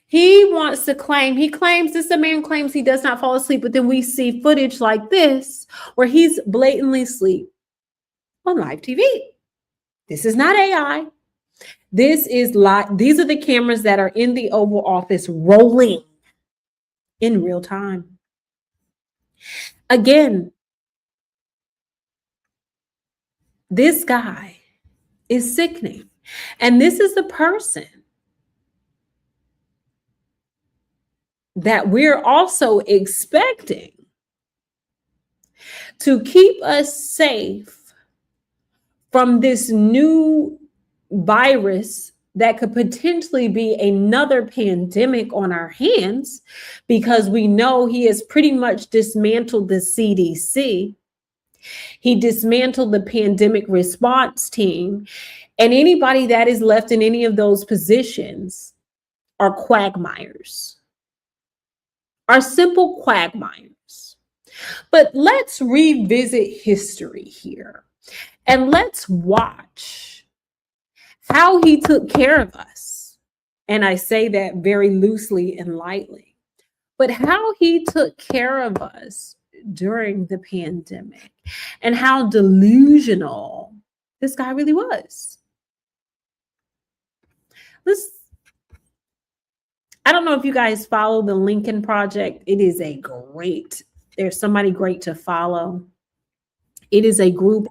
He wants to claim, this man claims he does not fall asleep, but then we see footage like this where he's blatantly asleep on live TV. This is not AI. This is live. These are the cameras that are in the Oval Office rolling in real time. Again, this guy is sickening. And this is the person that we're also expecting to keep us safe from this new virus that could potentially be another pandemic on our hands, because we know he has pretty much dismantled the CDC. He dismantled the pandemic response team, and anybody that is left in any of those positions are quagmires, are simple quagmires. But let's revisit history here, and let's watch how he took care of us. And I say that very loosely and lightly, but how he took care of us during the pandemic and how delusional this guy really was. I don't know if you guys follow the Lincoln Project. It is there's somebody great to follow. It is a group,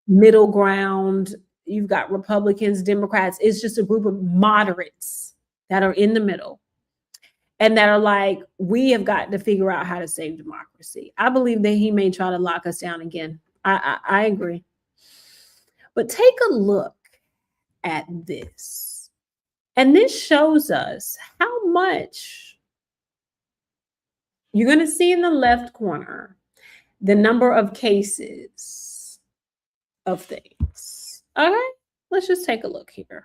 middle ground. You've got Republicans, Democrats. It's just a group of moderates that are in the middle and that are like, we have got to figure out how to save democracy. I believe that he may try to lock us down again. I agree. But take a look at this. And this shows us how much you're going to see in the left corner, the number of cases of things. All right, let's just take a look here.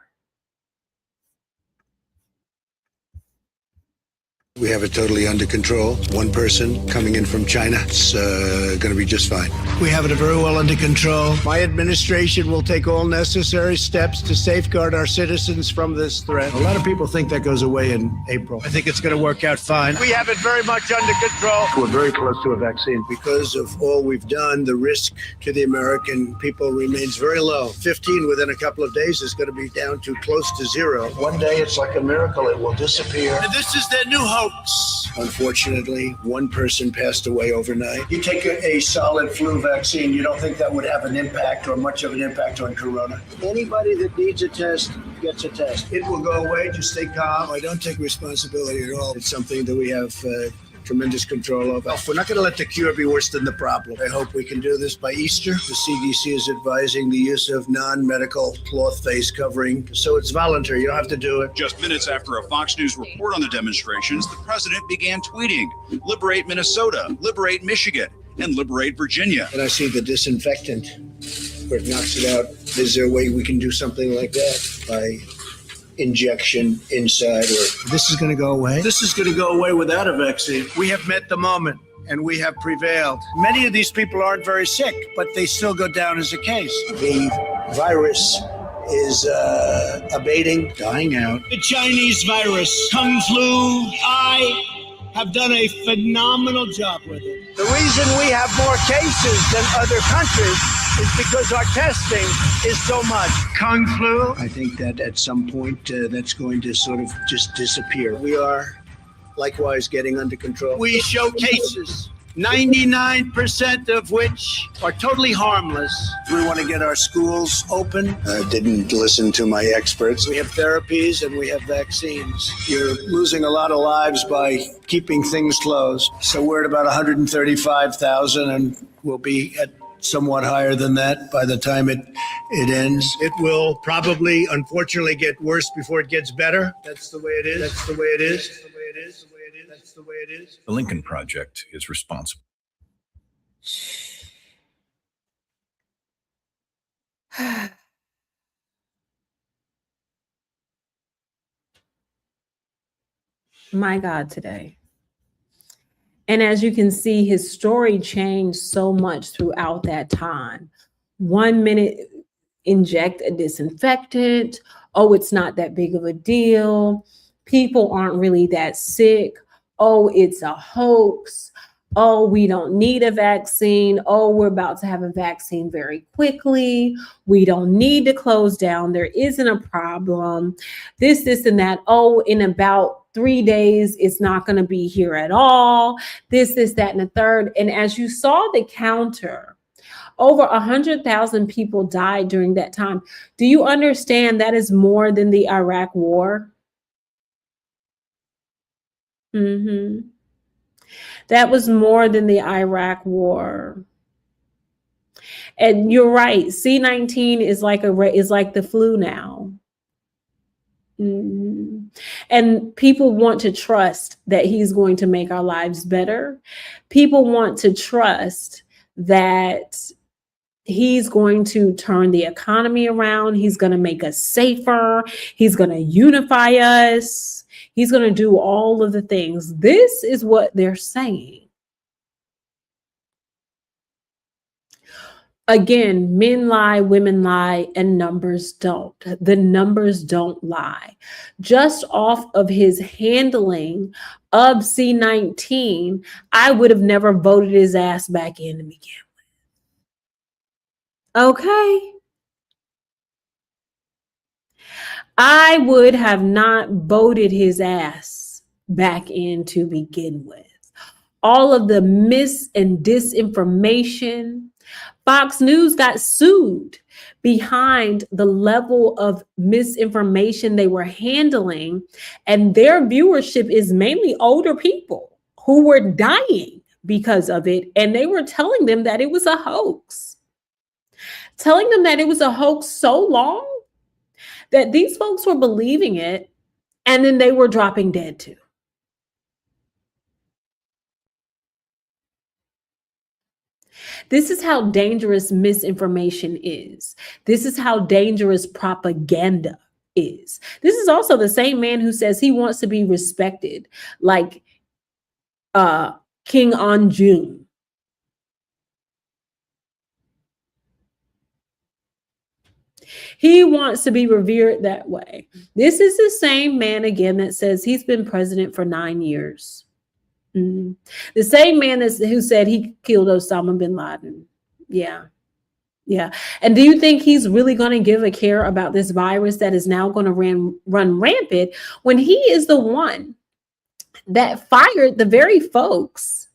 We have it totally under control. One person coming in from China. It's going to be just fine. We have it very well under control. My administration will take all necessary steps to safeguard our citizens from this threat. A lot of people think that goes away in April. I think it's going to work out fine. We have it very much under control. We're very close to a vaccine. Because of all we've done, the risk to the American people remains very low. 15 within a couple of days is going to be down to close to zero. One day, it's like a miracle. It will disappear. And this is their new hope. Unfortunately, one person passed away overnight. You take a solid flu vaccine, you don't think that would have an impact or much of an impact on corona? Anybody that needs a test gets a test. It will go away. Just stay calm. I don't take responsibility at all. It's something that we have tremendous control over. We're not going to let the cure be worse than the problem. I hope we can do this by Easter. The CDC is advising the use of non-medical cloth face covering, so it's voluntary. You don't have to do it.
Just minutes after a Fox News report on the demonstrations, the president began tweeting, "Liberate Minnesota, liberate Michigan, and liberate Virginia."
And I see the disinfectant where it knocks it out. Is there a way we can do something like that by injection inside? Or this is going to go away? This is going to go away without a vaccine. We have met the moment and we have prevailed. Many of these people aren't very sick, but they still go down as a case. The virus is abating, dying out. The Chinese virus, Kung Flu, I have done a phenomenal job with it. The reason we have more cases than other countries is because our testing is so much. Kung Flu, I think that at some point that's going to sort of just disappear. We are likewise getting under control. We show cases, 99% of which are totally harmless. We want to get our schools open. I didn't listen to my experts. We have therapies and we have vaccines. You're losing a lot of lives by keeping things closed. So we're at about 135,000 and we'll be at somewhat higher than that by the time it ends. It will probably, unfortunately, get worse before it gets better. That's the way it is. That's the way it is. That's the way it is. That's the way it is.
The Lincoln Project is responsible.
My God, today. And as you can see, his story changed so much throughout that time. 1 minute, inject a disinfectant. Oh, it's not that big of a deal. People aren't really that sick. Oh, it's a hoax. Oh, we don't need a vaccine. Oh, we're about to have a vaccine very quickly. We don't need to close down. There isn't a problem. This, and that. Oh, in about 3 days, it's not going to be here at all. This, that, and the third. And as you saw the counter, over 100,000 people died during that time. Do you understand that is more than the Iraq War? That was more than the Iraq War. And you're right. C-19 is like the flu now. And people want to trust that he's going to make our lives better. People want to trust that he's going to turn the economy around. He's going to make us safer. He's going to unify us. He's going to do all of the things. This is what they're saying. Again, men lie, women lie, and numbers don't. The numbers don't lie. Just off of his handling of C-19, I would have never voted his ass back in to begin with. Okay. I would have not voted his ass back in to begin with. All of the mis and disinformation. Fox News got sued behind the level of misinformation they were handling, and their viewership is mainly older people who were dying because of it, and they were telling them that it was a hoax. Telling them that it was a hoax so long that these folks were believing it, and then they were dropping dead too. This is how dangerous misinformation is. This is how dangerous propaganda is. This is also the same man who says he wants to be respected like King Anjun. He wants to be revered that way. This is the same man again that says he's been president for 9 years. The same man who said he killed Osama bin Laden. Yeah. And do you think he's really going to give a care about this virus that is now going to run rampant when he is the one that fired the very folks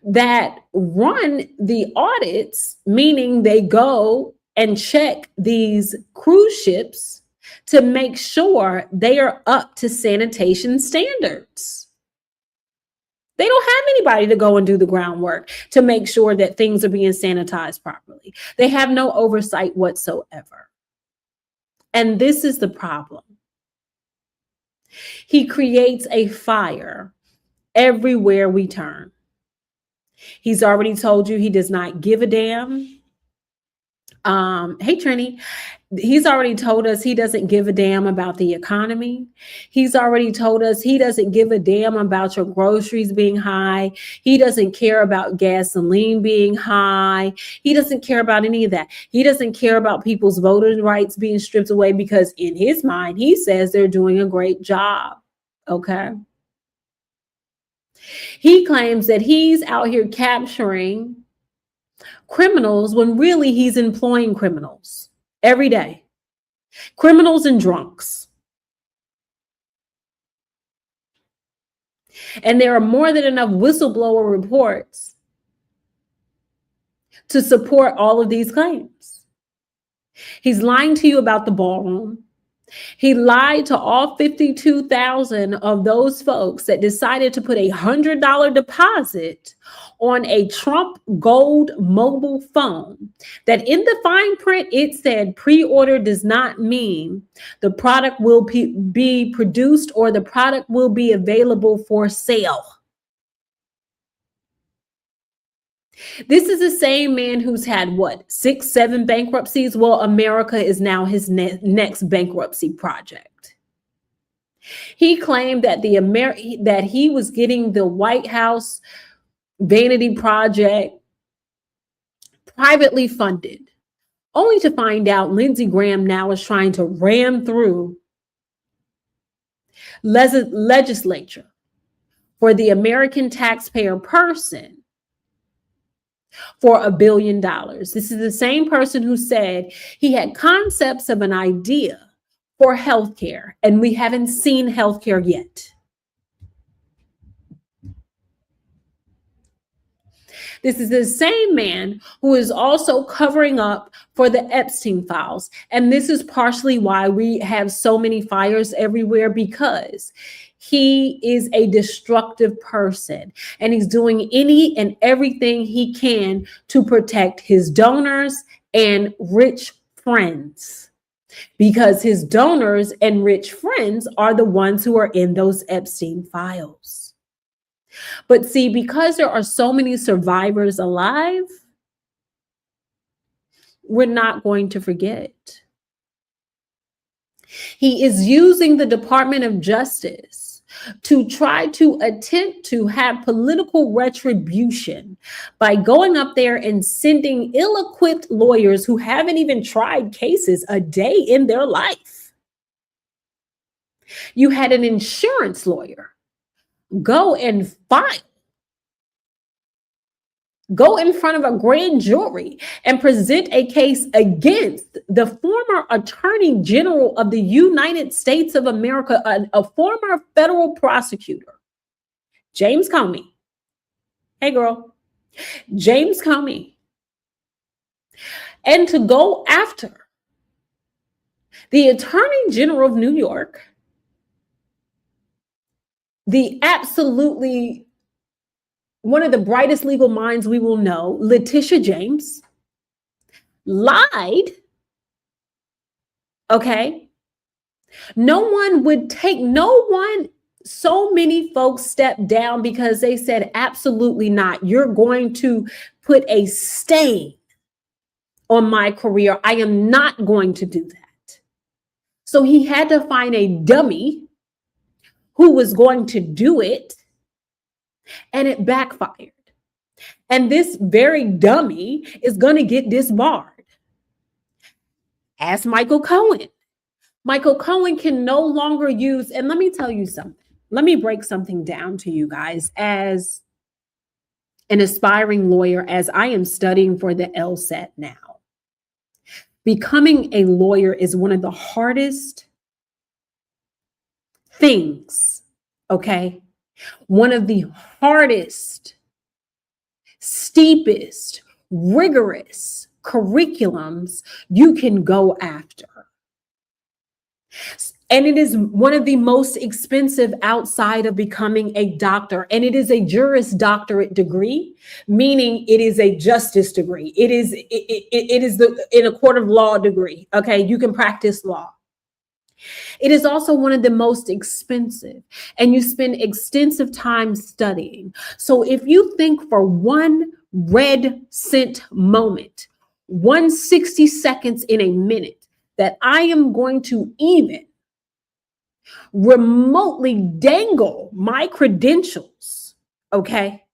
that run the audits, meaning they go and check these cruise ships to make sure they are up to sanitation standards. They don't have anybody to go and do the groundwork to make sure that things are being sanitized properly. They have no oversight whatsoever. And this is the problem. He creates a fire everywhere we turn. He's already told you he does not give a damn. Hey, Trini. He's already told us he doesn't give a damn about the economy. He's already told us he doesn't give a damn about your groceries being high. He doesn't care about gasoline being high. He doesn't care about any of that. He doesn't care about people's voting rights being stripped away because in his mind, he says they're doing a great job. Okay. He claims that he's out here capturing criminals when really he's employing criminals every day. Criminals and drunks. And there are more than enough whistleblower reports to support all of these claims. He's lying to you about the ballroom. He lied to all 52,000 of those folks that decided to put a $100 deposit on a Trump gold mobile phone, that in the fine print, it said pre-order does not mean the product will be produced or the product will be available for sale. This is the same man who's had, what, 6, 7 bankruptcies? Well, America is now his next bankruptcy project. He claimed that that he was getting the White House vanity project privately funded, only to find out Lindsey Graham now is trying to ram through legislature for the American taxpayer person for $1 billion. This is the same person who said he had concepts of an idea for healthcare, and we haven't seen healthcare yet. This is the same man who is also covering up for the Epstein files. And this is partially why we have so many fires everywhere, because he is a destructive person and he's doing any and everything he can to protect his donors and rich friends, because his donors and rich friends are the ones who are in those Epstein files. But see, because there are so many survivors alive, we're not going to forget. He is using the Department of Justice to try to attempt to have political retribution by going up there and sending ill-equipped lawyers who haven't even tried cases a day in their life. You had an insurance lawyer go and file, go in front of a grand jury and present a case against the former Attorney General of the United States of America, a former federal prosecutor, James Comey. Hey, girl, James Comey. And to go after the Attorney General of New York, the absolutely one of the brightest legal minds we will know, Letitia James, lied. Okay. So many folks stepped down because they said, absolutely not. You're going to put a stain on my career. I am not going to do that. So he had to find a dummy who was going to do it, and it backfired. And this very dummy is going to get disbarred. Ask Michael Cohen. Michael Cohen can no longer use, and let me tell you something. Let me break something down to you guys as an aspiring lawyer, as I am studying for the LSAT now. Becoming a lawyer is one of the hardest things, okay? One of the hardest, steepest, rigorous curriculums you can go after. And it is one of the most expensive outside of becoming a doctor. And it is a Juris Doctorate degree, meaning it is a justice degree. It is in a court of law degree. Okay, you can practice law. It is also one of the most expensive, and you spend extensive time studying. So if you think for one red cent moment, 160 seconds in a minute, that I am going to even remotely dangle my credentials, okay,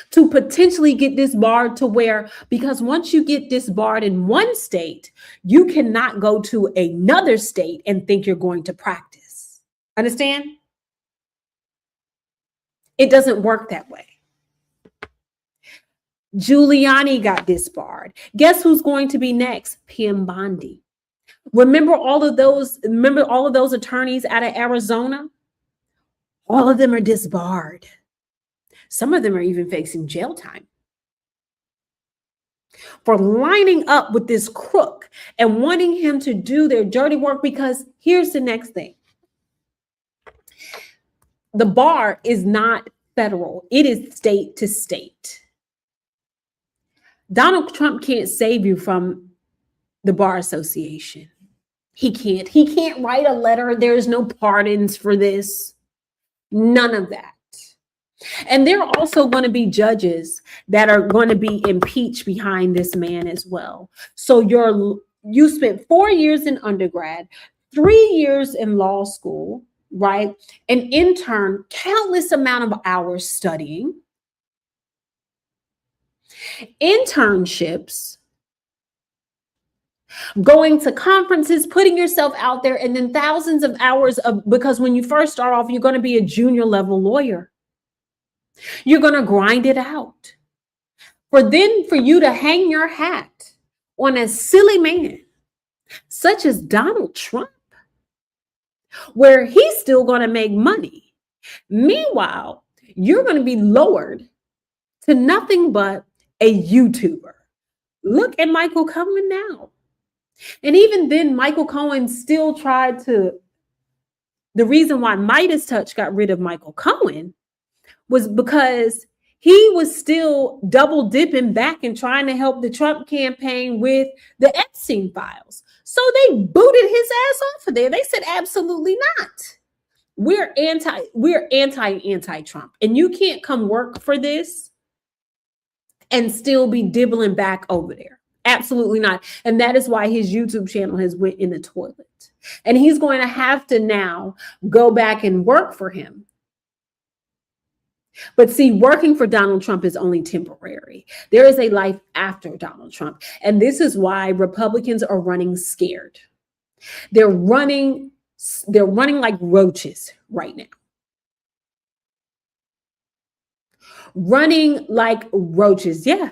to potentially get disbarred, to where, because once you get disbarred in one state, you cannot go to another state and think you're going to practice. Understand? It doesn't work that way. Giuliani got disbarred. Guess who's going to be next? Pam Bondi. Remember all of those attorneys out of Arizona? All of them are disbarred. Some of them are even facing jail time for lining up with this crook and wanting him to do their dirty work. Because here's the next thing. The bar is not federal. It is state to state. Donald Trump can't save you from the Bar Association. He can't. He can't write a letter. There's no pardons for this. None of that. And there are also going to be judges that are going to be impeached behind this man as well. So you spent 4 years in undergrad, 3 years in law school, right? An intern, countless amount of hours studying, internships, going to conferences, putting yourself out there, and then thousands of hours because when you first start off, you're going to be a junior level lawyer. You're going to grind it out. For you to hang your hat on a silly man such as Donald Trump, where he's still going to make money. Meanwhile, you're going to be lowered to nothing but a YouTuber. Look at Michael Cohen now. And even then, Michael Cohen still tried to. The reason why Midas Touch got rid of Michael Cohen was because he was still double dipping back and trying to help the Trump campaign with the Epstein files. So they booted his ass off of there. They said, absolutely not. We're anti-Trump. And you can't come work for this and still be dibbling back over there. Absolutely not. And that is why his YouTube channel has went in the toilet. And he's going to have to now go back and work for him. But see, working for Donald Trump is only temporary. There is a life after Donald Trump. And this is why Republicans are running scared. They're running like roaches right now. Running like roaches. Yeah.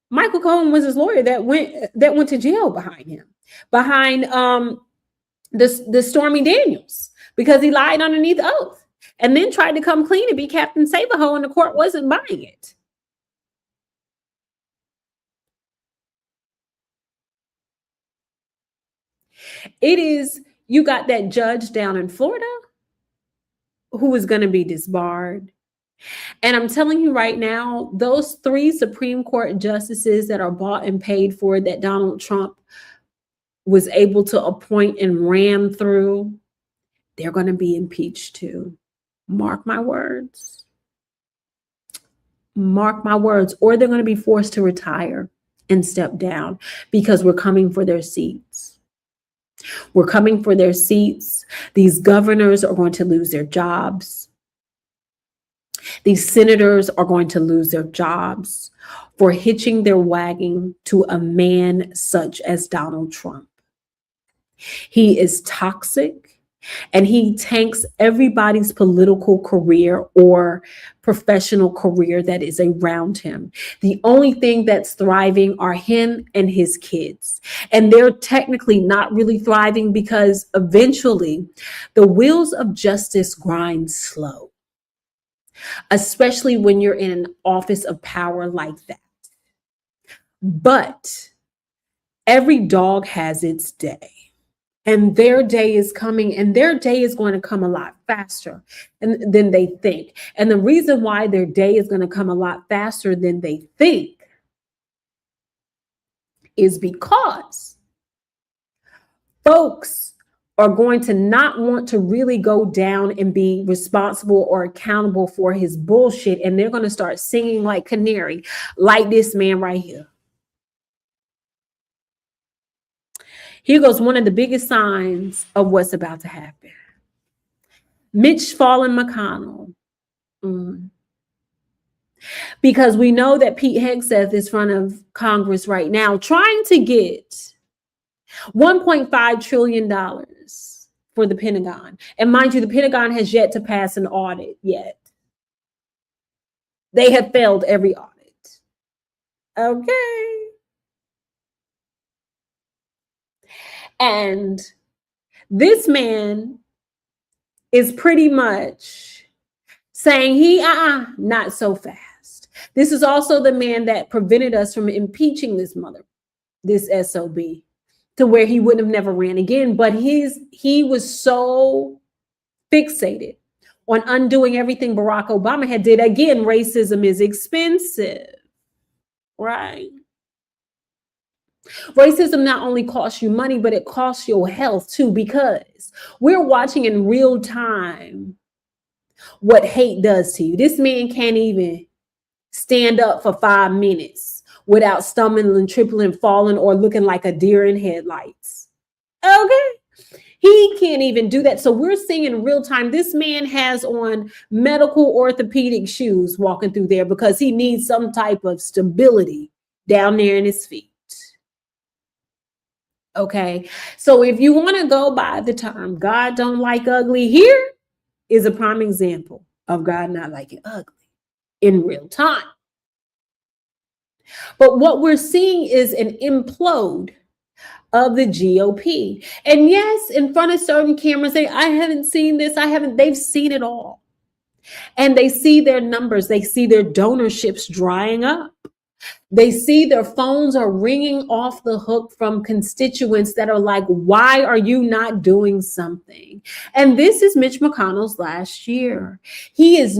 Michael Cohen was his lawyer that went to jail behind him, behind the Stormy Daniels, because he lied underneath oath and then tried to come clean and be Captain Save-A-Ho, and the court wasn't buying it. You got that judge down in Florida who is going to be disbarred. And I'm telling you right now, those 3 Supreme Court justices that are bought and paid for, that Donald Trump was able to appoint and ram through, they're going to be impeached too. Mark my words. Mark my words. Or they're going to be forced to retire and step down, because we're coming for their seats. We're coming for their seats. These governors are going to lose their jobs. These senators are going to lose their jobs for hitching their wagon to a man such as Donald Trump. He is toxic, and he tanks everybody's political career or professional career that is around him. The only thing that's thriving are him and his kids. And they're technically not really thriving, because eventually the wheels of justice grind slow, especially when you're in an office of power like that. But every dog has its day. And their day is coming, and their day is going to come a lot faster than they think. And the reason why their day is going to come a lot faster than they think is because folks are going to not want to really go down and be responsible or accountable for his bullshit. And they're going to start singing like canary, like this man right here. Here goes one of the biggest signs of what's about to happen. Mitch fallen McConnell. Because we know that Pete Hegseth is in front of Congress right now trying to get $1.5 trillion for the Pentagon. And mind you, the Pentagon has yet to pass an audit yet. They have failed every audit. Okay. And this man is pretty much saying not so fast. This is also the man that prevented us from impeaching this SOB, to where he would have never ran again. But he was so fixated on undoing everything Barack Obama had did. Again, racism is expensive, right? Racism not only costs you money, but it costs your health too, because we're watching in real time what hate does to you. This man can't even stand up for 5 minutes without stumbling, tripling, falling, or looking like a deer in headlights. Okay. He can't even do that. So we're seeing in real time, this man has on medical orthopedic shoes walking through there because he needs some type of stability down there in his feet. Okay, so if you want to go by the term God don't like ugly, here is a prime example of God not liking ugly in real time. But what we're seeing is an implode of the GOP. And yes, in front of certain cameras, I haven't seen this. They've seen it all. And they see their numbers. They see their donorships drying up. They see their phones are ringing off the hook from constituents that are like, why are you not doing something? And this is Mitch McConnell's last year. He is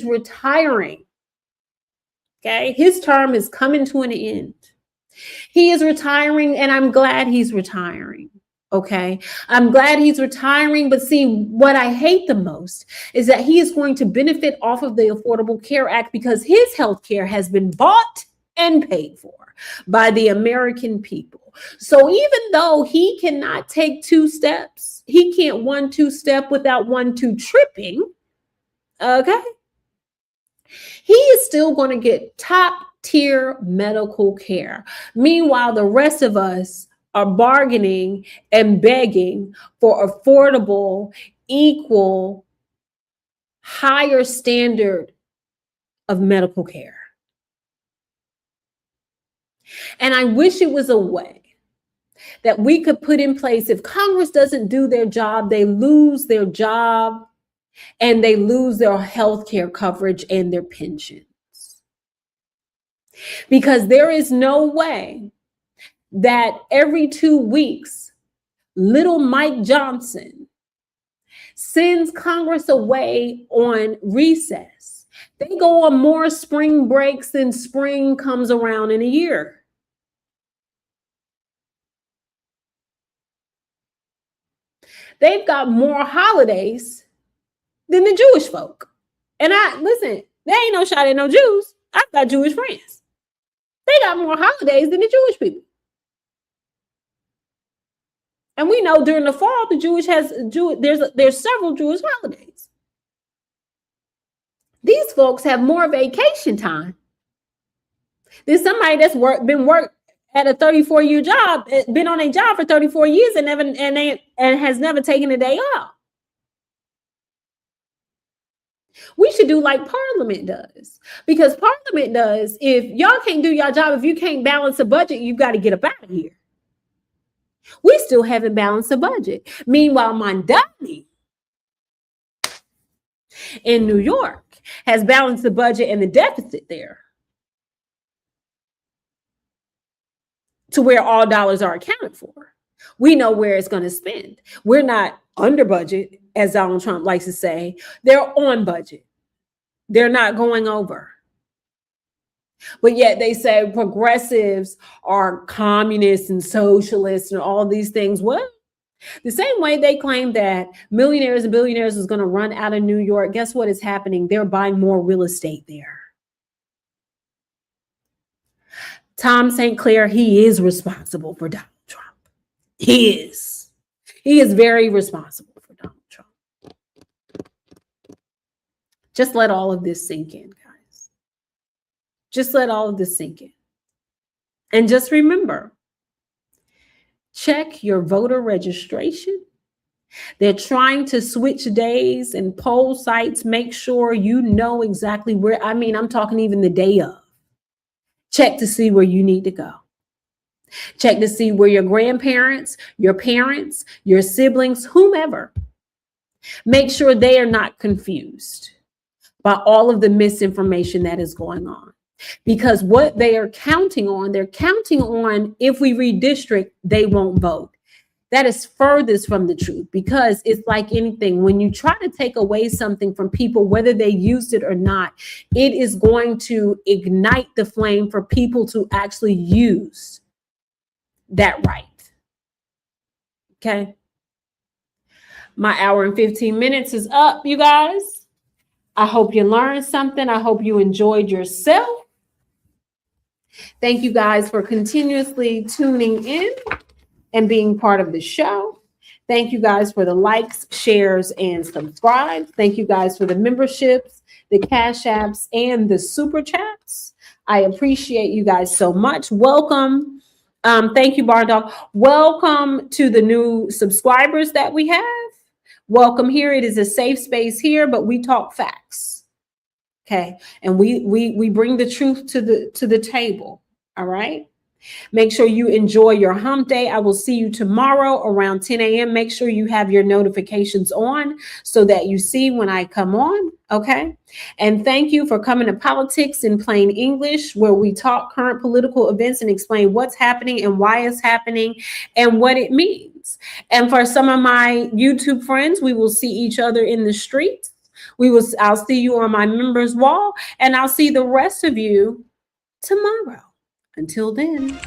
retiring. Okay. His term is coming to an end. He is retiring, and I'm glad he's retiring. Okay. I'm glad he's retiring. But see, what I hate the most is that he is going to benefit off of the Affordable Care Act because his health care has been bought and paid for by the American people. So even though he cannot take 2 steps, he can't 1-2 step without 1-2 tripping. Okay. He is still going to get top tier medical care. Meanwhile, the rest of us are bargaining and begging for affordable, equal, higher standard of medical care. And I wish it was a way that we could put in place. If Congress doesn't do their job, they lose their job and they lose their health care coverage and their pensions. Because there is no way that every 2 weeks, little Mike Johnson sends Congress away on recess. They go on more spring breaks than spring comes around in a year. They've got more holidays than the Jewish folk. And listen, there ain't no shot at no Jews. I've got Jewish friends. They got more holidays than the Jewish people. And we know during the fall, there's several Jewish holidays. These folks have more vacation time than somebody that's been worked at a 34-year job, been on a job for 34 years and has never taken a day off. We should do like Parliament does, because Parliament does, if y'all can't do your job, if you can't balance a budget, you've got to get up out of here. We still haven't balanced a budget. Meanwhile, Mondani in New York has balanced the budget and the deficit there to where all dollars are accounted for. We know where it's going to spend. We're not under budget, as Donald Trump likes to say. They're on budget. They're not going over. But yet they say progressives are communists and socialists and all these things. Well, the same way they claim that millionaires and billionaires is going to run out of New York, guess what is happening? They're buying more real estate there. Tom St. Clair, he is responsible for Donald Trump. He is. He is very responsible for Donald Trump. Just let all of this sink in, guys. Just let all of this sink in. And just remember, check your voter registration. They're trying to switch days and poll sites. Make sure you know exactly where. I mean, I'm talking even the day of. Check to see where you need to go. Check to see where your grandparents, your parents, your siblings, whomever. Make sure they are not confused by all of the misinformation that is going on. Because what they are counting on, they're counting on if we redistrict, they won't vote. That is furthest from the truth, because it's like anything. When you try to take away something from people, whether they used it or not, it is going to ignite the flame for people to actually use that right. Okay. My hour and 15 minutes is up, you guys. I hope you learned something. I hope you enjoyed yourself. Thank you guys for continuously tuning in and being part of the show. Thank you guys for the likes, shares, and subscribes. Thank you guys for the memberships, the cash apps, and the super chats. I appreciate you guys so much. Welcome. Thank you, Bar Dog. Welcome to the new subscribers that we have. Welcome here. It is a safe space here, but we talk facts. Okay. And we bring the truth to the table. All right. Make sure you enjoy your hump day. I will see you tomorrow around 10 a.m. Make sure you have your notifications on so that you see when I come on. Okay. And thank you for coming to Politics in Plain English, where we talk current political events and explain what's happening and why it's happening and what it means. And for some of my YouTube friends, we will see each other in the streets. I'll see you on my members wall, and I'll see the rest of you tomorrow. Until then.